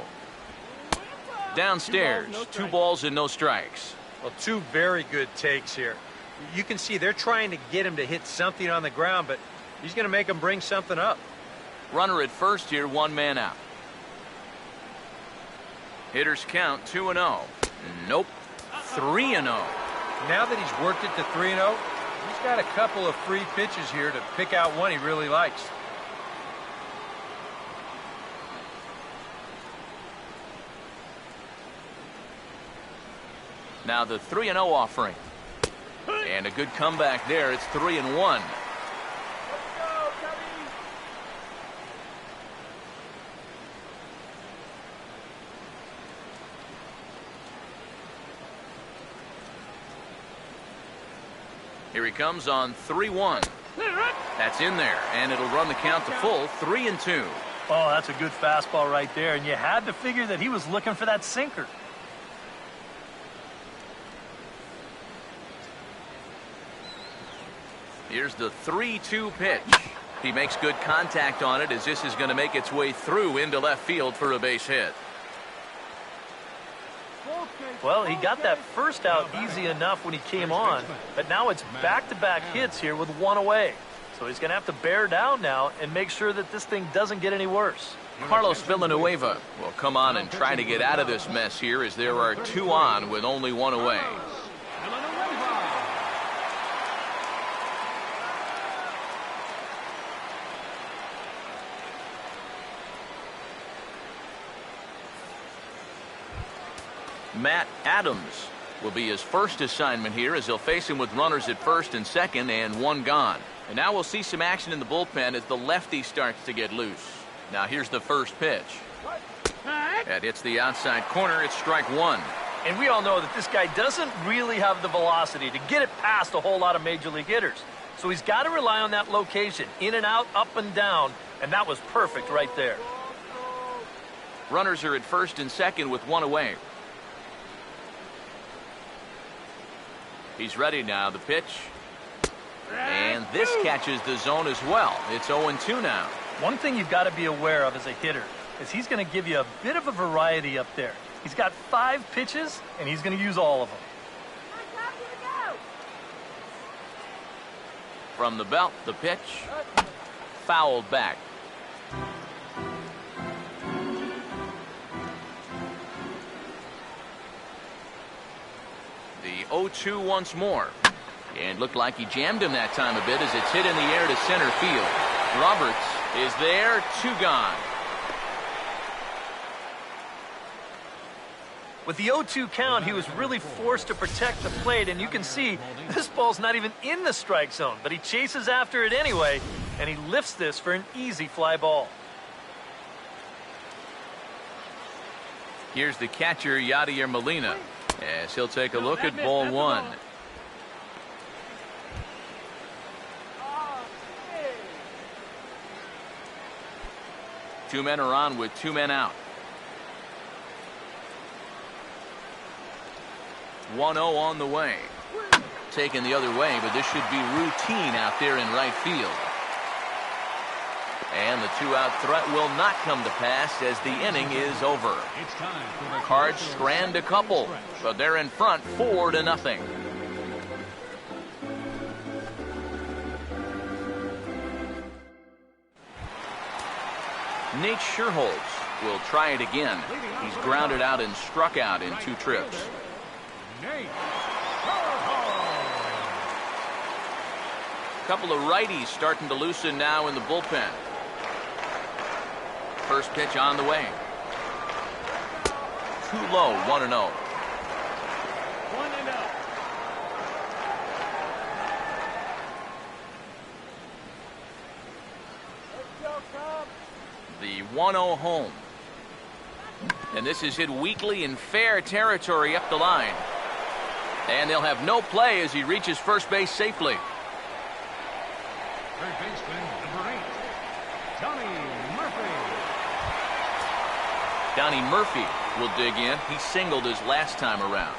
Downstairs, 2 balls and no strikes. Well, 2 very good takes here. You can see they're trying to get him to hit something on the ground, but he's going to make him bring something up. Runner at first here, 1 man out. Hitters count 2-0. Nope. 3-0. Now that he's worked it to 3-0, he's got a couple of free pitches here to pick out one he really likes. Now the 3-0 offering. And a good comeback there. It's 3-1. Here he comes on 3-1. That's in there, and it'll run the count to full, 3-2. Oh, that's a good fastball right there, and you had to figure that he was looking for that sinker. Here's the 3-2 pitch. He makes good contact on it as this is going to make its way through into left field for a base hit. Well, he got that first out easy enough when he came on, but now it's back-to-back hits here with 1 away. So he's going to have to bear down now and make sure that this thing doesn't get any worse. Carlos Villanueva will come on and try to get out of this mess here as there are 2 on with only 1 away. Matt Adams will be his first assignment here as he'll face him with runners at first and second and 1 gone. And now we'll see some action in the bullpen as the lefty starts to get loose. Now here's the first pitch. That hits the outside corner. It's strike 1. And we all know that this guy doesn't really have the velocity to get it past a whole lot of major league hitters. So he's got to rely on that location, in and out, up and down, and that was perfect right there. Runners are at first and second with one away. He's ready now. The pitch. And this catches the zone as well. It's 0-2 now. One thing you've got to be aware of as a hitter is he's going to give you a bit of a variety up there. He's got 5 pitches, and he's going to use all of them. From the belt, the pitch. Fouled back. The 0-2 once more. And looked like he jammed him that time a bit as it's hit in the air to center field. Roberts is there, 2 gone. With the 0-2 count, he was really forced to protect the plate, and you can see this ball's not even in the strike zone, but he chases after it anyway, and he lifts this for an easy fly ball. Here's the catcher, Yadier Molina, as he'll take a look at ball 1. Two men are on with 2 men out. 1-0 on the way. Taken the other way, but this should be routine out there in right field. And the 2-out threat will not come to pass as the inning is over. Cards strand a couple, but they're in front 4-0. Nate Scherholz will try it again. He's grounded out and struck out in 2 trips. A couple of righties starting to loosen now in the bullpen. First pitch on the way. Too low, 1-0. The 1-0 home. And this is hit weakly in fair territory up the line. And they'll have no play as he reaches first base safely. Third baseman, number 8, Donnie Murphy. Donnie Murphy will dig in. He singled his last time around.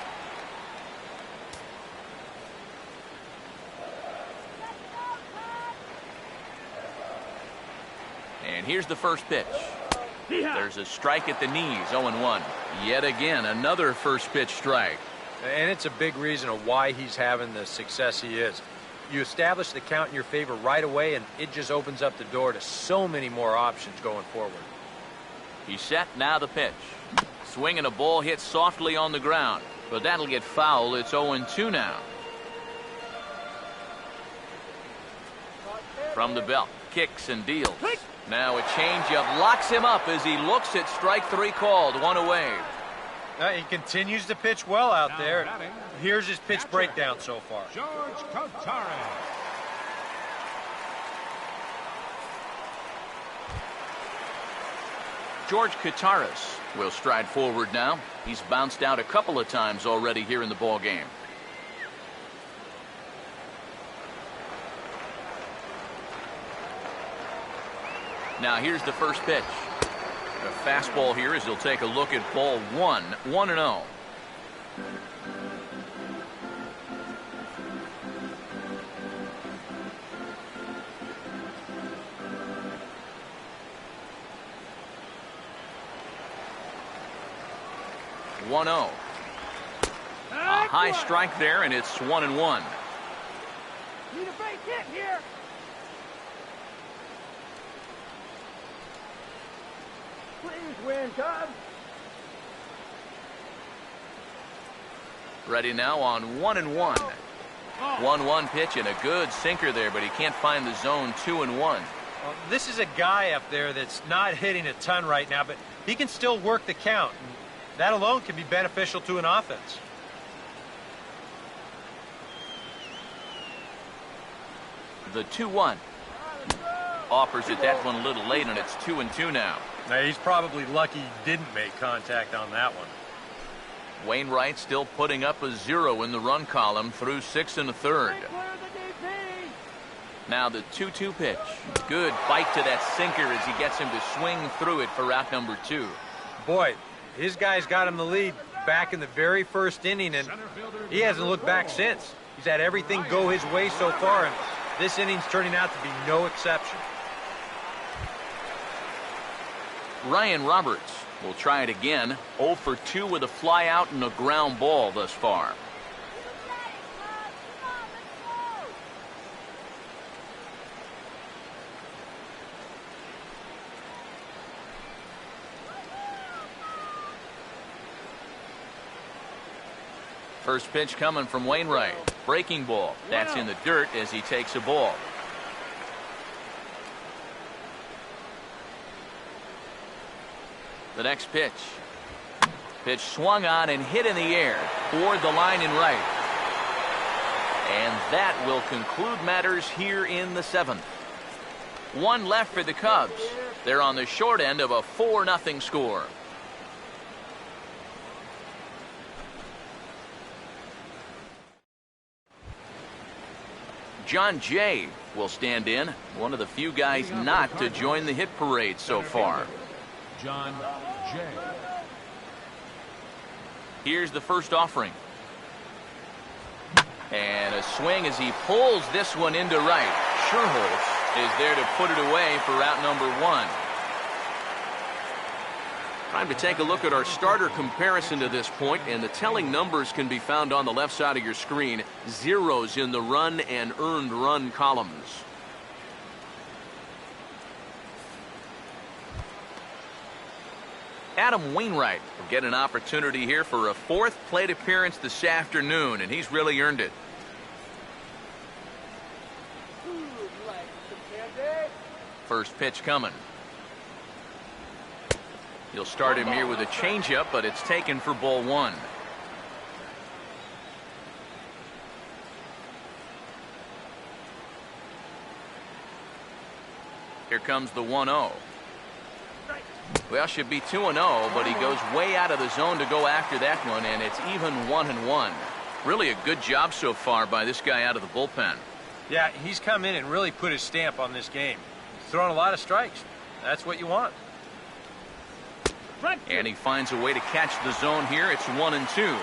And here's the first pitch. There's a strike at the knees, 0-1. Yet again, another first pitch strike. And it's a big reason of why he's having the success he is. You establish the count in your favor right away, and it just opens up the door to so many more options going forward. He's set, now the pitch. Swinging a ball hit softly on the ground, but that'll get foul. It's 0-2 now. From the belt, kicks and deals. Now a changeup locks him up as he looks at strike 3 called, 1 away. He continues to pitch well out there. Here's his pitch breakdown so far. George Cotare. George Kataris will stride forward now. He's bounced out a couple of times already here in the ball game. Now here's the first pitch. A fastball here as he'll take a look at ball 1, 1-0. A high strike there, and it's 1-1. Need a base hit here. Please win, Cubs. Ready now on 1-1. 1-1 pitch and a good sinker there, but he can't find the zone. 2-1. Well, this is a guy up there that's not hitting a ton right now, but he can still work the count. And that alone can be beneficial to an offense. The 2-1. Offers it that one a little late, and it's 2-2 now. Now, he's probably lucky he didn't make contact on that one. Wainwright still putting up a 0 in the run column through 6 1/3. Now the 2-2 pitch. Good bite to that sinker as he gets him to swing through it for out number 2. Boy, his guys got him the lead back in the very first inning, and he hasn't looked back since. He's had everything go his way so far, and this inning's turning out to be no exception. Ryan Roberts will try it again. 0 for 2 with a fly out and a ground ball thus far. First pitch coming from Wainwright. Breaking ball. That's in the dirt as he takes a ball. The next pitch. Pitch swung on and hit in the air toward the line and right. And that will conclude matters here in the 7th. 1 left for the Cubs. They're on the short end of a 4-0 score. John Jay will stand in, one of the few guys not to join the hit parade so far. John Jay. Here's the first offering. And a swing as he pulls this one into right. Sherholtz is there to put it away for out number 1. Time to take a look at our starter comparison to this point, and the telling numbers can be found on the left side of your screen. Zeros in the run and earned run columns. Adam Wainwright will get an opportunity here for a 4th plate appearance this afternoon, and he's really earned it. First pitch coming. He'll start him here with a changeup, but it's taken for ball 1. Here comes the 1-0. Well, should be 2-0, but he goes way out of the zone to go after that one, and it's even 1-1. Really a good job so far by this guy out of the bullpen. Yeah, he's come in and really put his stamp on this game. He's thrown a lot of strikes. That's what you want. And he finds a way to catch the zone here. It's 1-2.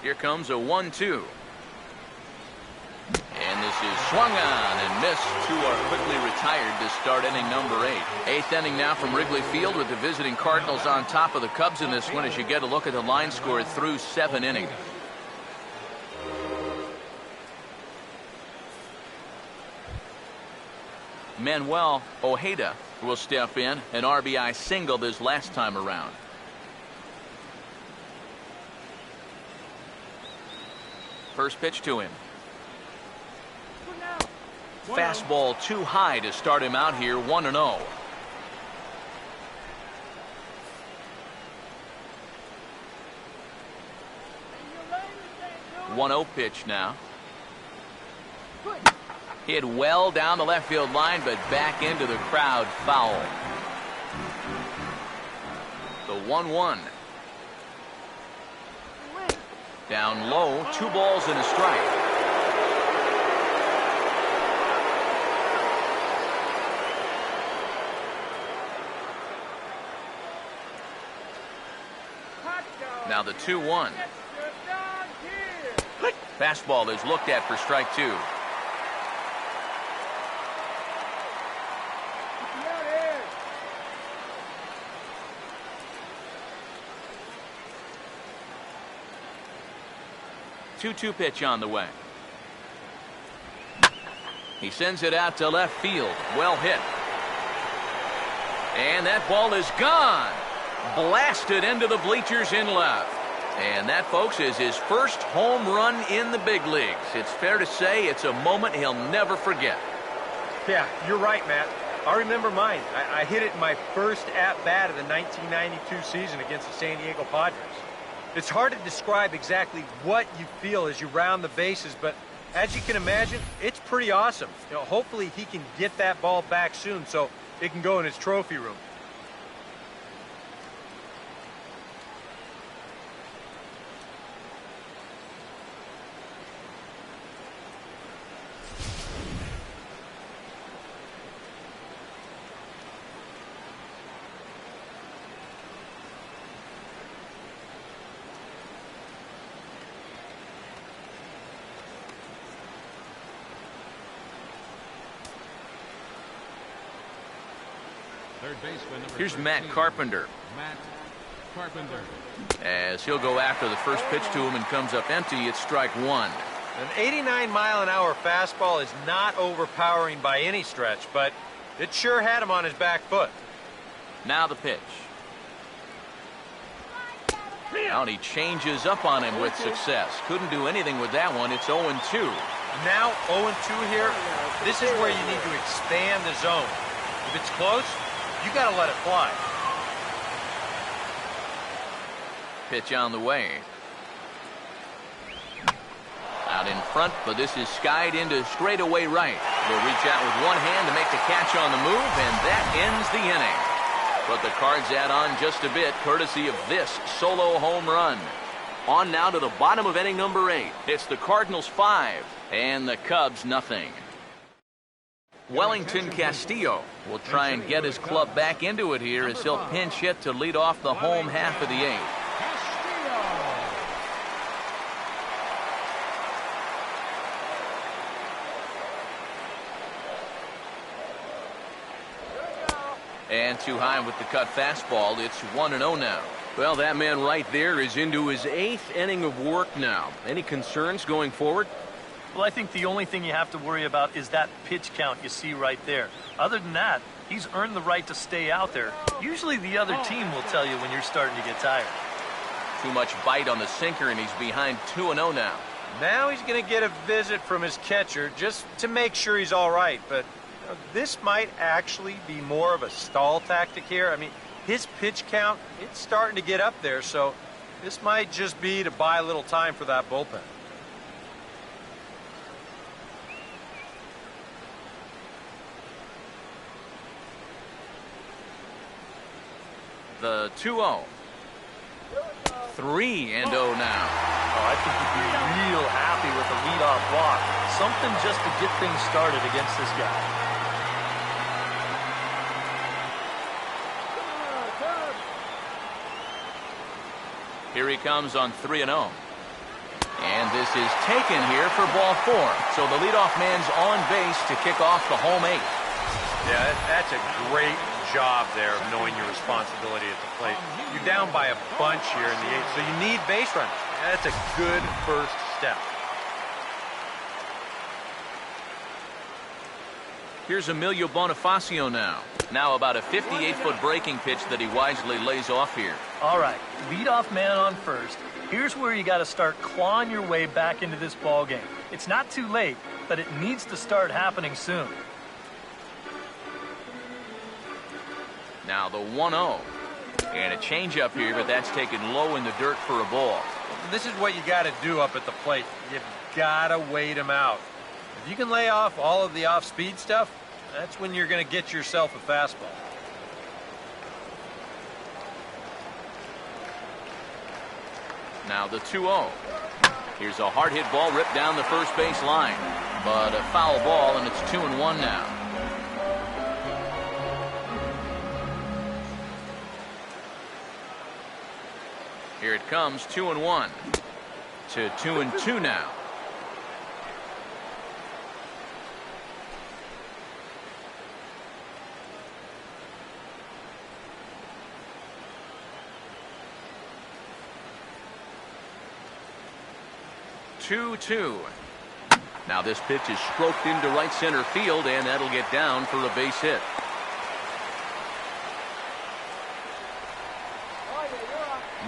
Here comes a 1-2. And this is swung on and missed. 2 are quickly retired to start inning number 8. 8th inning now from Wrigley Field with the visiting Cardinals on top of the Cubs in this one as you get a look at the line score through 7 innings. Manuel Ojeda will step in, an RBI single this last time around. First pitch to him. Fastball too high to start him out here. 1-0. One-0 pitch now. Hit well down the left field line, but back into the crowd, foul. The 1-1. Down low, 2 balls and a strike. Now the 2-1. Fastball is looked at for strike 2. Two-two pitch on the way. He sends it out to left field. Well hit. And that ball is gone. Blasted into the bleachers in left. And that, folks, is his first home run in the big leagues. It's fair to say it's a moment he'll never forget. Yeah, you're right, Matt. I remember mine. I hit it in my first at-bat of the 1992 season against the San Diego Padres. It's hard to describe exactly what you feel as you round the bases, but as you can imagine, it's pretty awesome. You know, hopefully he can get that ball back soon so it can go in his trophy room. third baseman, number Here's 13, Matt Carpenter. Matt Carpenter. As he'll go after the first pitch to him and comes up empty, it's strike one. An 89-mile-an-hour fastball is not overpowering by any stretch, but it sure had him on his back foot. Now the pitch. Now he changes up on him with success. Couldn't do anything with that one. It's 0-2. Now 0-2 here. This is where you need to expand the zone. If it's close, you got to let it fly. Pitch on the way. Out in front, but this is skied into straightaway right. Will reach out with one hand to make the catch on the move, and that ends the inning. But the Cards add on just a bit, courtesy of this solo home run. On now to the bottom of inning number 8. It's the Cardinals 5 and the Cubs nothing. Wellington Castillo will try and get his club back into it here as he'll pinch hit to lead off the home half of the 8th. And too high with the cut fastball. It's 1-0 now. Well, that man right there is into his 8th inning of work now. Any concerns going forward? Well, I think the only thing you have to worry about is that pitch count you see right there. Other than that, he's earned the right to stay out there. Usually the other team will tell you when you're starting to get tired. Too much bite on the sinker, and he's behind 2-0 now. Now he's going to get a visit from his catcher just to make sure he's all right, but this might actually be more of a stall tactic here. I mean, his pitch count, it's starting to get up there, so this might just be to buy a little time for that bullpen. The 2-0. 3-0 now. Oh, I think he'd be real happy with a leadoff walk. Something just to get things started against this guy. Here he comes on 3-0. And this is taken here for ball 4. So the leadoff man's on base to kick off the home 8th. Yeah, that's a great job there of knowing your responsibility at the plate. You're down by a bunch here in the 8th, so you need base runners. That's a good first step. Here's Emilio Bonifacio now. Now about a 58-foot breaking pitch that he wisely lays off here. All right, leadoff man on first. Here's where you got to start clawing your way back into this ball game. It's not too late, but it needs to start happening soon. Now the 1-0. And a changeup here, but that's taken low in the dirt for a ball. This is what you got to do up at the plate. You've got to wait him out. If you can lay off all of the off-speed stuff, that's when you're going to get yourself a fastball. Now the 2-0. Here's a hard hit ball ripped down the first base line. But a foul ball, and it's 2-1 now. Here it comes, 2-1 to 2-2 now. Two. Now this pitch is stroked into right center field, and that'll get down for a base hit.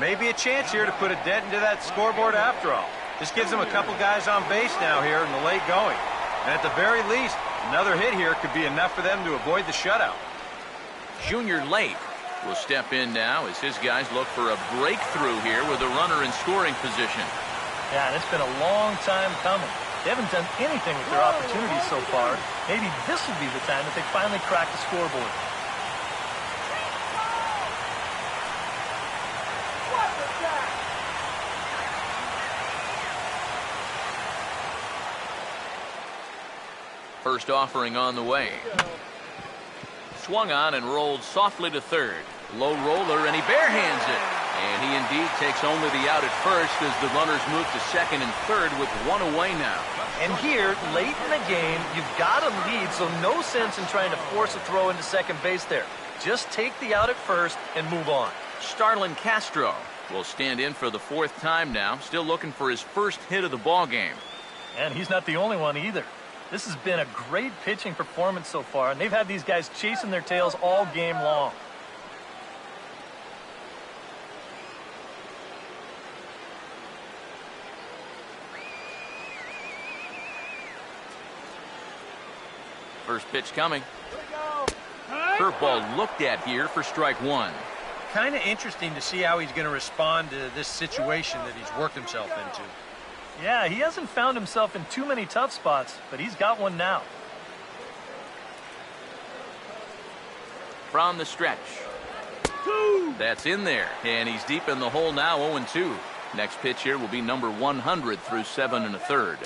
Maybe a chance here to put a dent into that scoreboard after all. This gives them a couple guys on base now here in the late going. And at the very least, another hit here could be enough for them to avoid the shutout. Junior Lake will step in now as his guys look for a breakthrough here with a runner in scoring position. Yeah, and it's been a long time coming. They haven't done anything with their opportunities so far. Maybe this will be the time that they finally crack the scoreboard. First offering on the way. Swung on and rolled softly to third. Low roller, and he barehands it. And he indeed takes only the out at first as the runners move to second and third with one away now. And here, late in the game, you've got a lead, so no sense in trying to force a throw into second base there. Just take the out at first and move on. Starlin Castro will stand in for the 4th time now, still looking for his first hit of the ball game. And he's not the only one either. This has been a great pitching performance so far, and they've had these guys chasing their tails all game long. First pitch coming. Curveball looked at here for strike 1. Kind of interesting to see how he's going to respond to this situation that he's worked himself into. Yeah, he hasn't found himself in too many tough spots, but he's got one now. From the stretch. That's in there, and he's deep in the hole now, 0-2. Next pitch here will be number 100 through 7 1/3.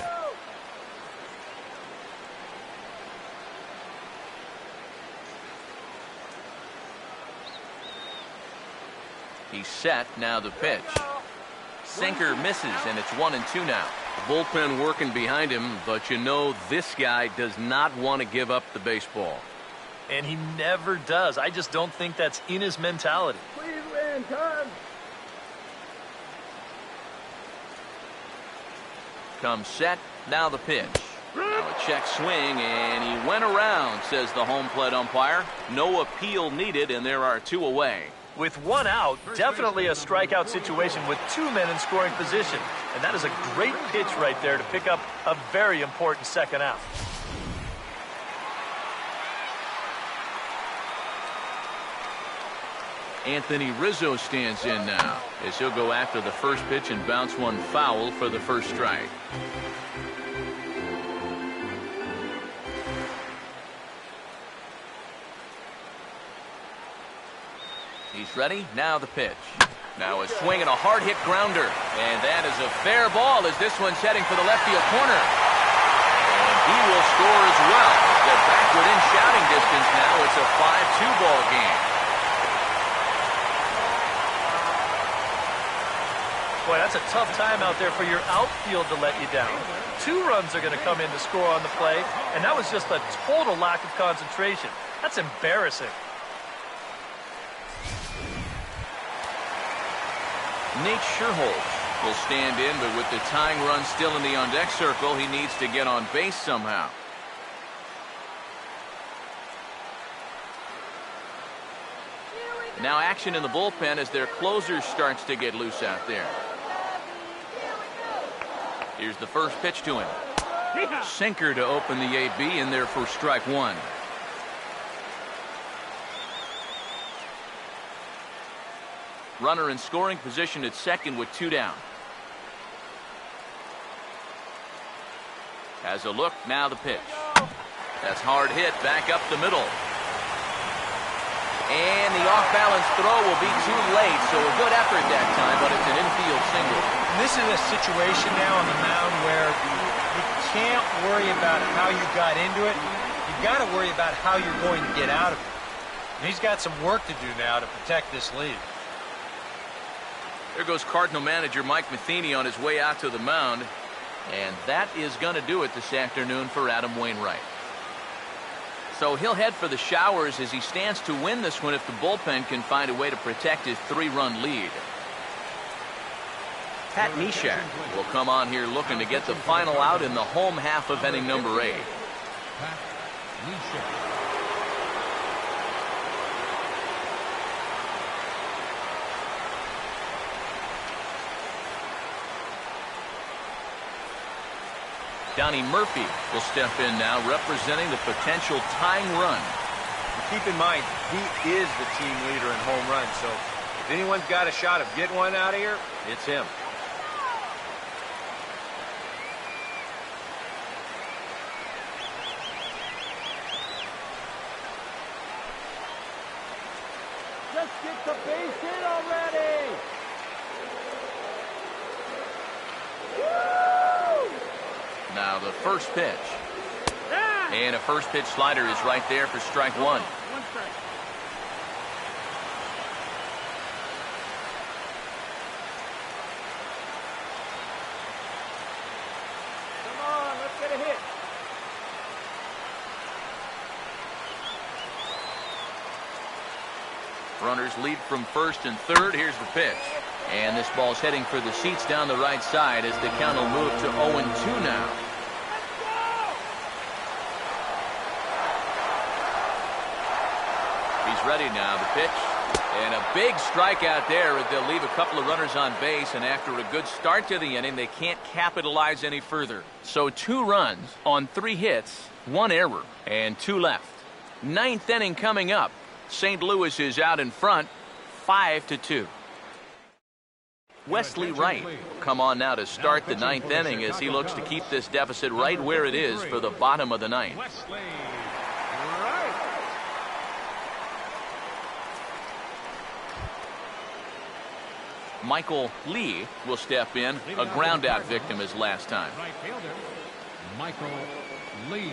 He's set, now the pitch. Sinker misses, and it's 1-2 now. The bullpen working behind him, but you know this guy does not want to give up the baseball. And he never does. I just don't think that's in his mentality. Please win, Cubs. Comes set, now the pitch. Now a check swing, and he went around, says the home plate umpire. No appeal needed, and there are 2 away. With 1 out, definitely a strikeout situation with 2 men in scoring position. And that is a great pitch right there to pick up a very important second out. Anthony Rizzo stands in now as he'll go after the first pitch and bounce one foul for the first strike. He's ready, now the pitch. Now a swing and a hard hit grounder, and that is a fair ball as this one's heading for the left field corner. And he will score as well. They're back within shouting distance now. It's a 5-2 ball game. Boy, that's a tough time out there for your outfield to let you down. 2 runs are going to come in to score on the play, and that was just a total lack of concentration. That's embarrassing. Nate Scherholz will stand in, but with the tying run still in the on-deck circle, he needs to get on base somehow. Now action in the bullpen as their closer starts to get loose out there. Here's the first pitch to him. Sinker to open the AB in there for strike 1. Runner in scoring position at second with 2 down. Has a look, now the pitch. That's hard hit back up the middle. And the off-balance throw will be too late, so a good effort that time, but it's an infield single. And this is a situation now on the mound where you can't worry about how you got into it. You've got to worry about how you're going to get out of it. And he's got some work to do now to protect this lead. There goes Cardinal manager Mike Matheny on his way out to the mound. And that is going to do it this afternoon for Adam Wainwright. So he'll head for the showers as he stands to win this one if the bullpen can find a way to protect his 3-run lead. Pat Neshek will come on here looking to get the final out in the home half of inning number 8. Pat Neshek. Donnie Murphy will step in now, representing the potential tying run. Keep in mind, he is the team leader in home runs, so if anyone's got a shot of getting one out of here, it's him. Just get the base hit already. Now the first pitch. And a first pitch slider is right there for strike 1. 1 strike. Come on, let's get a hit. runners lead from first and third. Here's the pitch. And this ball's heading for the seats down the right side as the count will move to 0-2 now. He's ready now. The pitch. And a big strikeout there. They'll leave a couple of runners on base, and after a good start to the inning, they can't capitalize any further. So 2 runs on 3 hits, 1 error, and 2 left. 9th inning coming up. St. Louis is out in front, 5-2. Wesley Wright come on now to start the 9th inning as he looks to keep this deficit right where it is for the bottom of the 9th. Michael Lee will step in, a ground-out victim as last time. Right fielder, Michael Lee.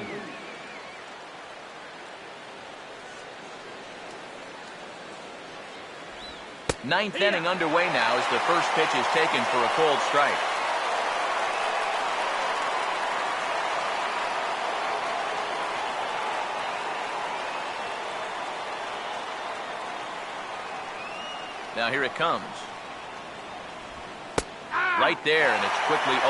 Ninth inning underway now as the first pitch is taken for a cold strike. Now here it comes. Right there, and it's quickly 0-2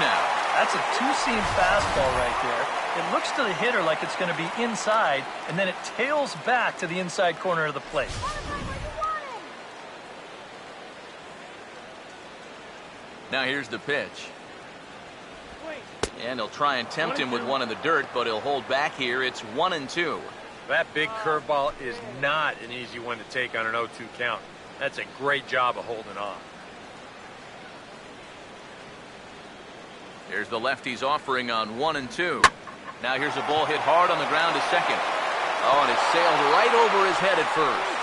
now. That's a two-seam fastball right there. It looks to the hitter like it's going to be inside, and then it tails back to the inside corner of the plate. Now here's the pitch. And he'll try and tempt him with one in the dirt, but he'll hold back here. It's 1-2. That big curveball is not an easy one to take on an 0-2 count. That's a great job of holding off. There's the lefty's offering on 1-2. Now here's a ball hit hard on the ground to second. Oh, and it sailed right over his head at first.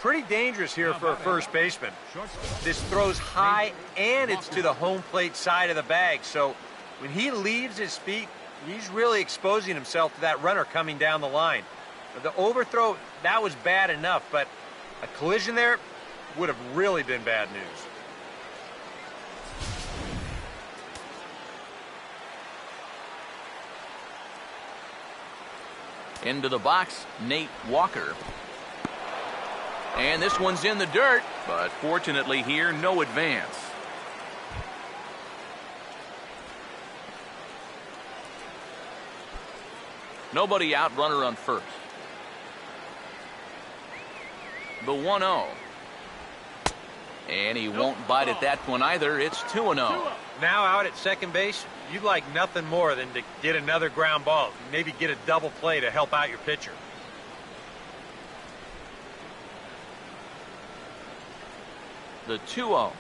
Pretty dangerous here for a first baseman. This throws high and it's to the home plate side of the bag. So when he leaves his feet, he's really exposing himself to that runner coming down the line. The overthrow, that was bad enough, but a collision there would have really been bad news. Into the box, Nate Walker. And this one's in the dirt, but fortunately here, no advance. Nobody out, runner on first. The 1-0. And he won't bite at that one either. It's 2-0. Now out at second base, you'd like nothing more than to get another ground ball. Maybe get a double play to help out your pitcher. The 2-0.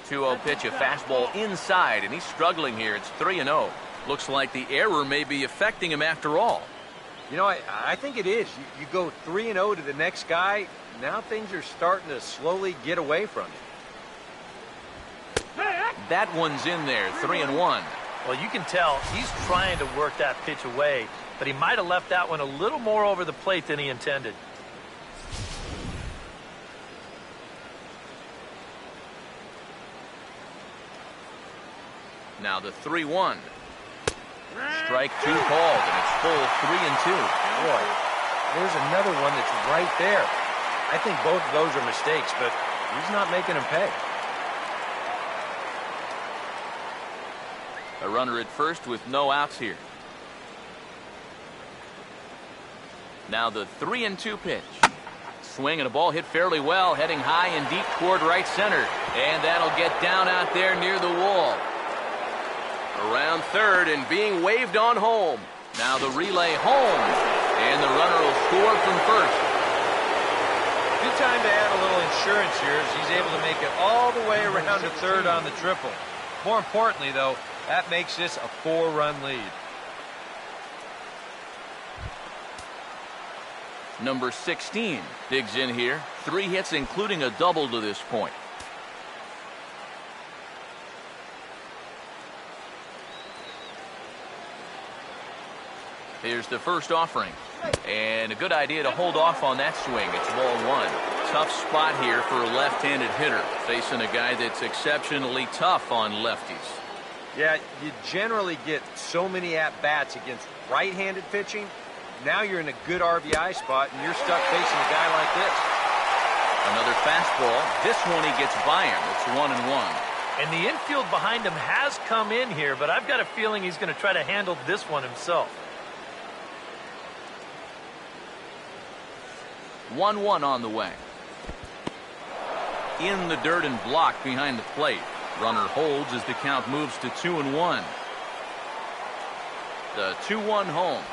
2-0 pitch, a fastball inside, and he's struggling here. It's 3-0. Looks like the error may be affecting him after all. You know, I think it is. You go 3-0 to the next guy, now things are starting to slowly get away from you. That one's in there, 3-1. Well, you can tell he's trying to work that pitch away, but he might have left that one a little more over the plate than he intended. Now the 3-1. Strike 2 called, and it's full 3-2. Boy, there's another one that's right there. I think both of those are mistakes, but he's not making them pay. A runner at first with no outs here. Now the 3-2 pitch. Swing and a ball hit fairly well, heading high and deep toward right center. And that'll get down out there near the wall. Around third and being waved on home. Now the relay home. And the runner will score from first. Good time to add a little insurance here as he's able to make it all the way around to third on the triple. More importantly, though, that makes this a 4-run lead. Number 16 digs in here. 3 hits, including a double to this point. Here's the first offering. And a good idea to hold off on that swing. It's ball 1. Tough spot here for a left-handed hitter, facing a guy that's exceptionally tough on lefties. Yeah, you generally get so many at-bats against right-handed pitching. Now you're in a good RBI spot, and you're stuck facing a guy like this. Another fastball. This one he gets by him. It's 1-1. And the infield behind him has come in here, but I've got a feeling he's going to try to handle this one himself. 1-1 on the way. In the dirt and blocked behind the plate. Runner holds as the count moves to 2-1. The 2-1 home.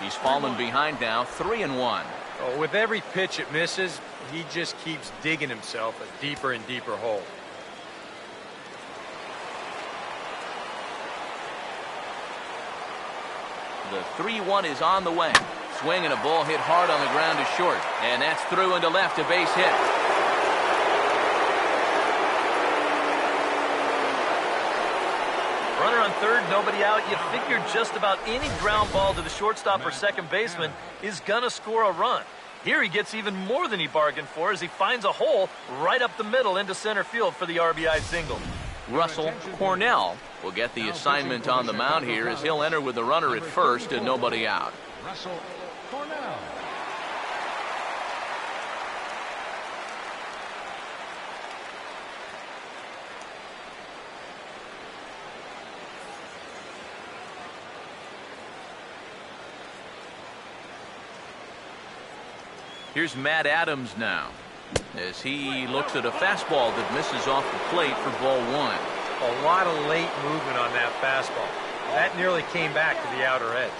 He's fallen behind now, 3-1. Oh, with every pitch it misses, he just keeps digging himself a deeper and deeper hole. The 3-1 is on the way. Swing and a ball hit hard on the ground to short. And that's through into left, a base hit. Runner on third, nobody out. You figure just about any ground ball to the shortstop or second baseman is going to score a run. Here he gets even more than he bargained for as he finds a hole right up the middle into center field for the RBI single. Russell Cornell will get the assignment on the mound here as he'll enter with the runner at first and nobody out. Russell Cornell. Here's Matt Adams now as he looks at a fastball that misses off the plate for ball one. A lot of late movement on that fastball. That nearly came back to the outer edge.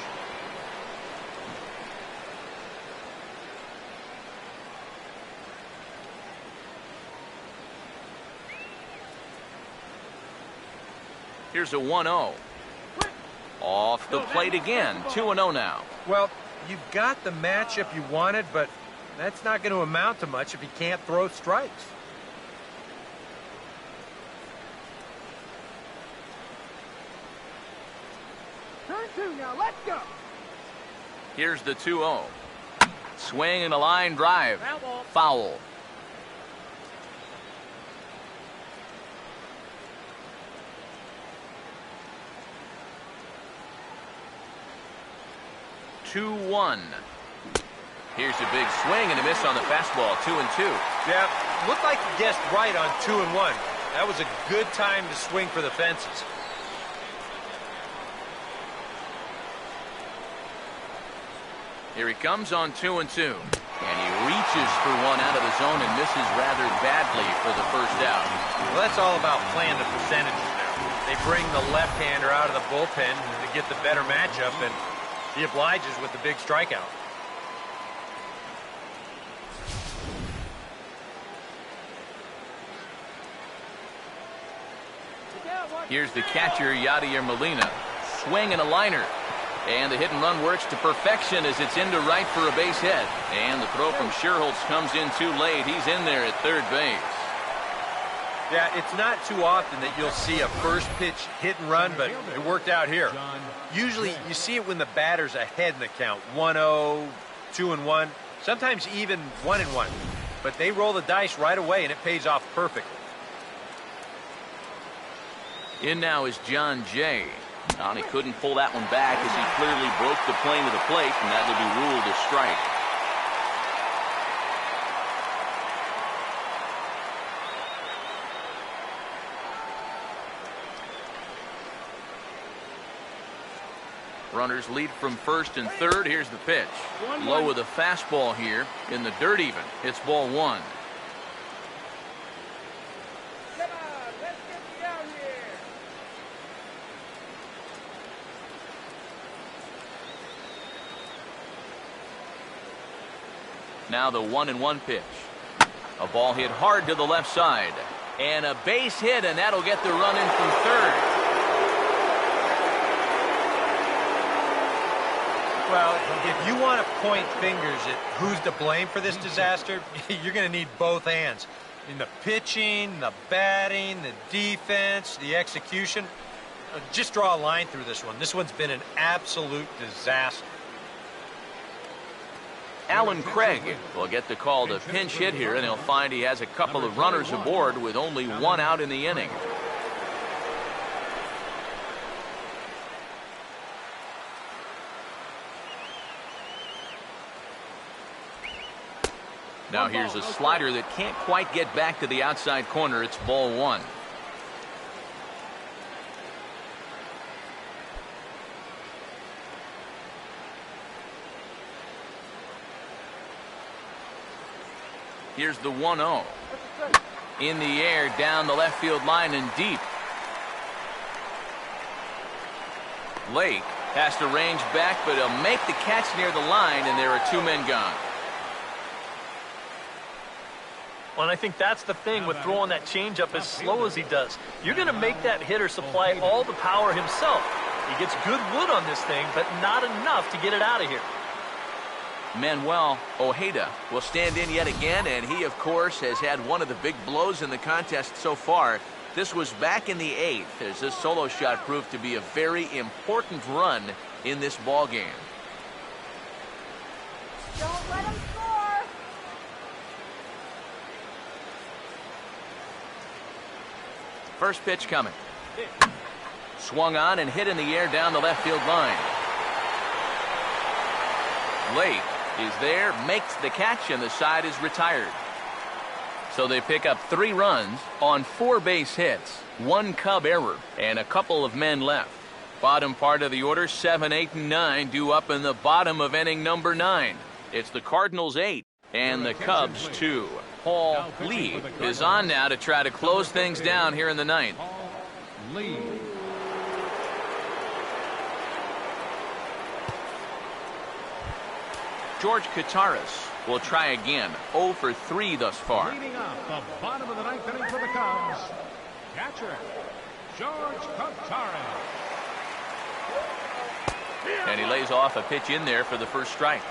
Here's a 1-0. Off the plate again. 2-0 now. Well, you've got the matchup you wanted, but that's not going to amount to much if he can't throw strikes. Turn two now, let's go. Here's the 2-0. Swing and a line drive. Foul. Two, 1. Here's a big swing and a miss on the fastball. 2-2. Yeah, looked like he guessed right on 2-1. That was a good time to swing for the fences. Here he comes on 2-2. And he reaches for one out of the zone and misses rather badly for the first out. Well, that's all about playing the percentages now. They bring the left-hander out of the bullpen to get the better matchup, and he obliges with the big strikeout. Here's the catcher, Yadier Molina. Swing and a liner. And the hit and run works to perfection as it's into right for a base hit. And the throw from Scherholtz comes in too late. He's in there at third base. Yeah, it's not too often that you'll see a first pitch hit and run, but it worked out here. Usually you see it when the batter's ahead in the count. 1-0, 2-1, sometimes even 1-1. But they roll the dice right away, and it pays off perfectly. In now is John Jay. And he couldn't pull that one back as he clearly broke the plane of the plate, and that will be ruled a strike. Runners lead from first and third. Here's the pitch. Low with a fastball here. In the dirt even. It's ball one. Come on, let's get me out here. Now the 1-1 pitch. A ball hit hard to the left side. And a base hit, and that'll get the run in from third. Well, if you want to point fingers at who's to blame for this disaster, you're going to need both hands. In the pitching, the batting, the defense, the execution. Just draw a line through this one. This one's been an absolute disaster. Alan Craig will get the call to pinch hit here, and he'll find he has a couple of runners aboard with only one out in the inning. Now here's a slider that can't quite get back to the outside corner. It's ball one. Here's the 1-0. In the air, down the left field line and deep. Lake has to range back, but he'll make the catch near the line, and there are two men gone. Well, and I think that's the thing with throwing that changeup as slow as he does. You're going to make that hitter supply all the power himself. He gets good wood on this thing, but not enough to get it out of here. Manuel Ojeda will stand in yet again, and he, of course, has had one of the big blows in the contest so far. This was back in the 8th, as this solo shot proved to be a very important run in this ball game. Don't let him score. First pitch coming. Swung on and hit in the air down the left field line. Lake is there, makes the catch, and the side is retired. So they pick up 3 runs on 4 base hits, 1 Cub error, and a couple of men left. Bottom part of the order, 7, 8, and 9 due up in the bottom of inning number 9. It's the Cardinals 8 and the Cubs 2. Paul Lee is on now to try to close things down here in the 9th. Lee. George Kataris will try again. 0 for 3 thus far. Leading off the bottom of the 9th inning for the Cubs, catcher George Cardinals. And he lays off a pitch in there for the first strike.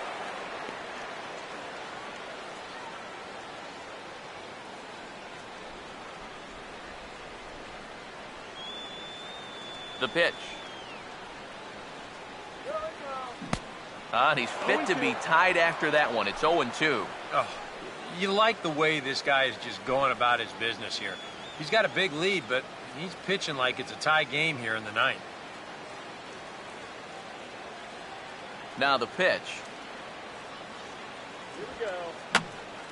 The pitch. And he's fit to be tied after that one. It's 0-2. Oh, you like the way this guy is just going about his business here. He's got a big lead, but he's pitching like it's a tie game here in the 9th. Now the pitch. Here we go.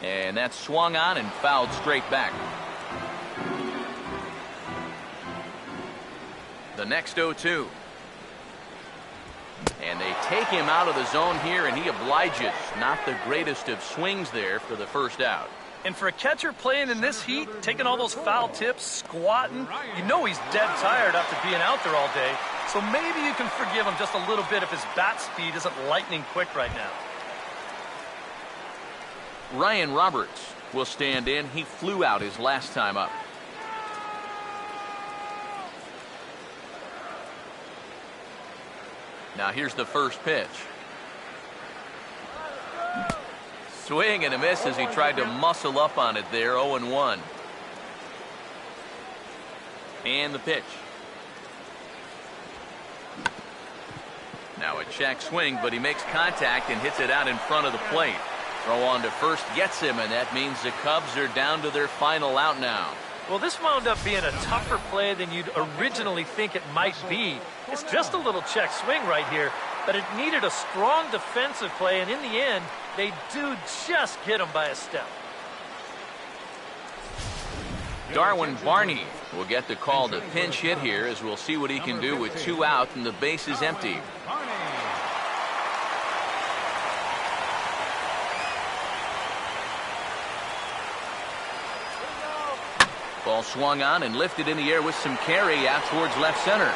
And that's swung on and fouled straight back. The next 0-2. And they take him out of the zone here, and he obliges. Not the greatest of swings there for the first out. And for a catcher playing in this heat, taking all those foul tips, squatting, you know he's dead tired after being out there all day. So maybe you can forgive him just a little bit if his bat speed isn't lightning quick right now. Ryan Roberts will stand in. He flew out his last time up. Now here's the first pitch. Swing and a miss as he tried to muscle up on it there. 0-1. And the pitch. Now a check swing, but he makes contact and hits it out in front of the plate. Throw on to first gets him, and that means the Cubs are down to their final out now. Well, this wound up being a tougher play than you'd originally think it might be. It's just a little check swing right here, but it needed a strong defensive play, and in the end, they do just get him by a step. Darwin Barney will get the call to pinch hit here, as we'll see what he can do with 2 out and the base is empty. Ball swung on and lifted in the air with some carry out towards left center.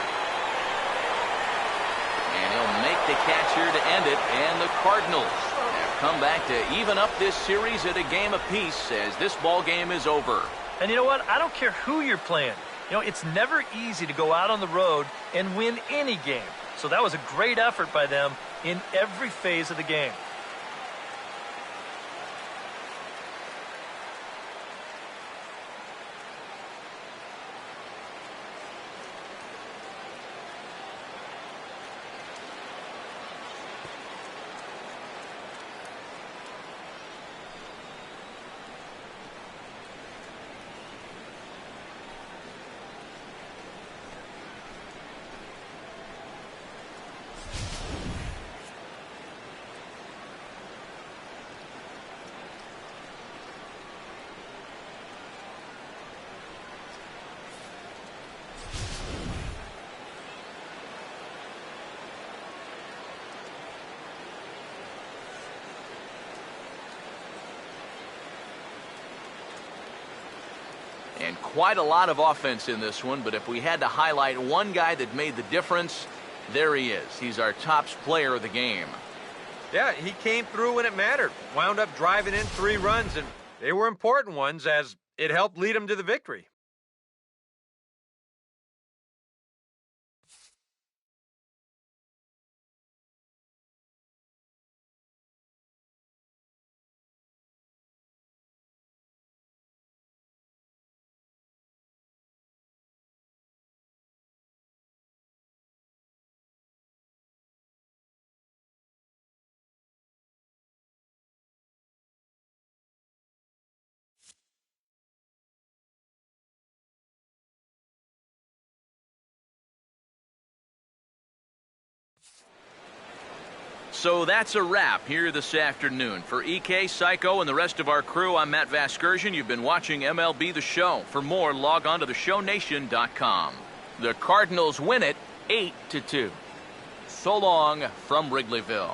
And he'll make the catch here to end it, and the Cardinals have come back to even up this series at a game apiece as this ball game is over. And you know what? I don't care who you're playing. You know, it's never easy to go out on the road and win any game. So that was a great effort by them in every phase of the game. And quite a lot of offense in this one, but if we had to highlight one guy that made the difference, there he is. He's our top player of the game. Yeah, he came through when it mattered. Wound up driving in 3 runs, and they were important ones as it helped lead him to the victory. So that's a wrap here this afternoon. For EK, Psycho, and the rest of our crew, I'm Matt Vasgersian. You've been watching MLB The Show. For more, log on to theshownation.com. The Cardinals win it 8-2. So long from Wrigleyville.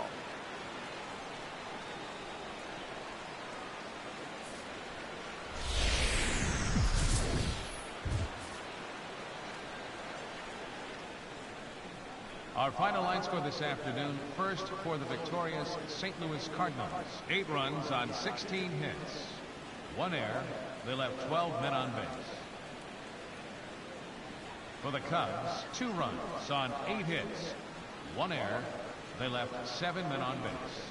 Our final line score this afternoon. First for the victorious St. Louis Cardinals. 8 runs on 16 hits. 1 error. They left 12 men on base. For the Cubs, 2 runs on 8 hits. 1 error. They left 7 men on base.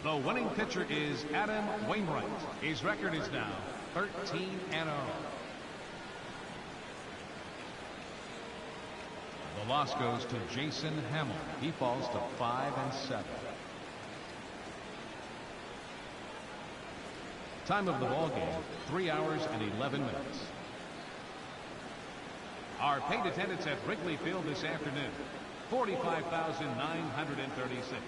The winning pitcher is Adam Wainwright. His record is now 13-0. The loss goes to Jason Hamill. He falls to 5-7. Time of the ball game, 3 hours and 11 minutes. Our paid attendance at Wrigley Field this afternoon, 45,936.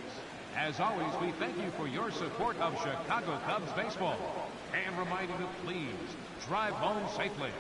As always, we thank you for your support of Chicago Cubs baseball and remind you to please drive home safely.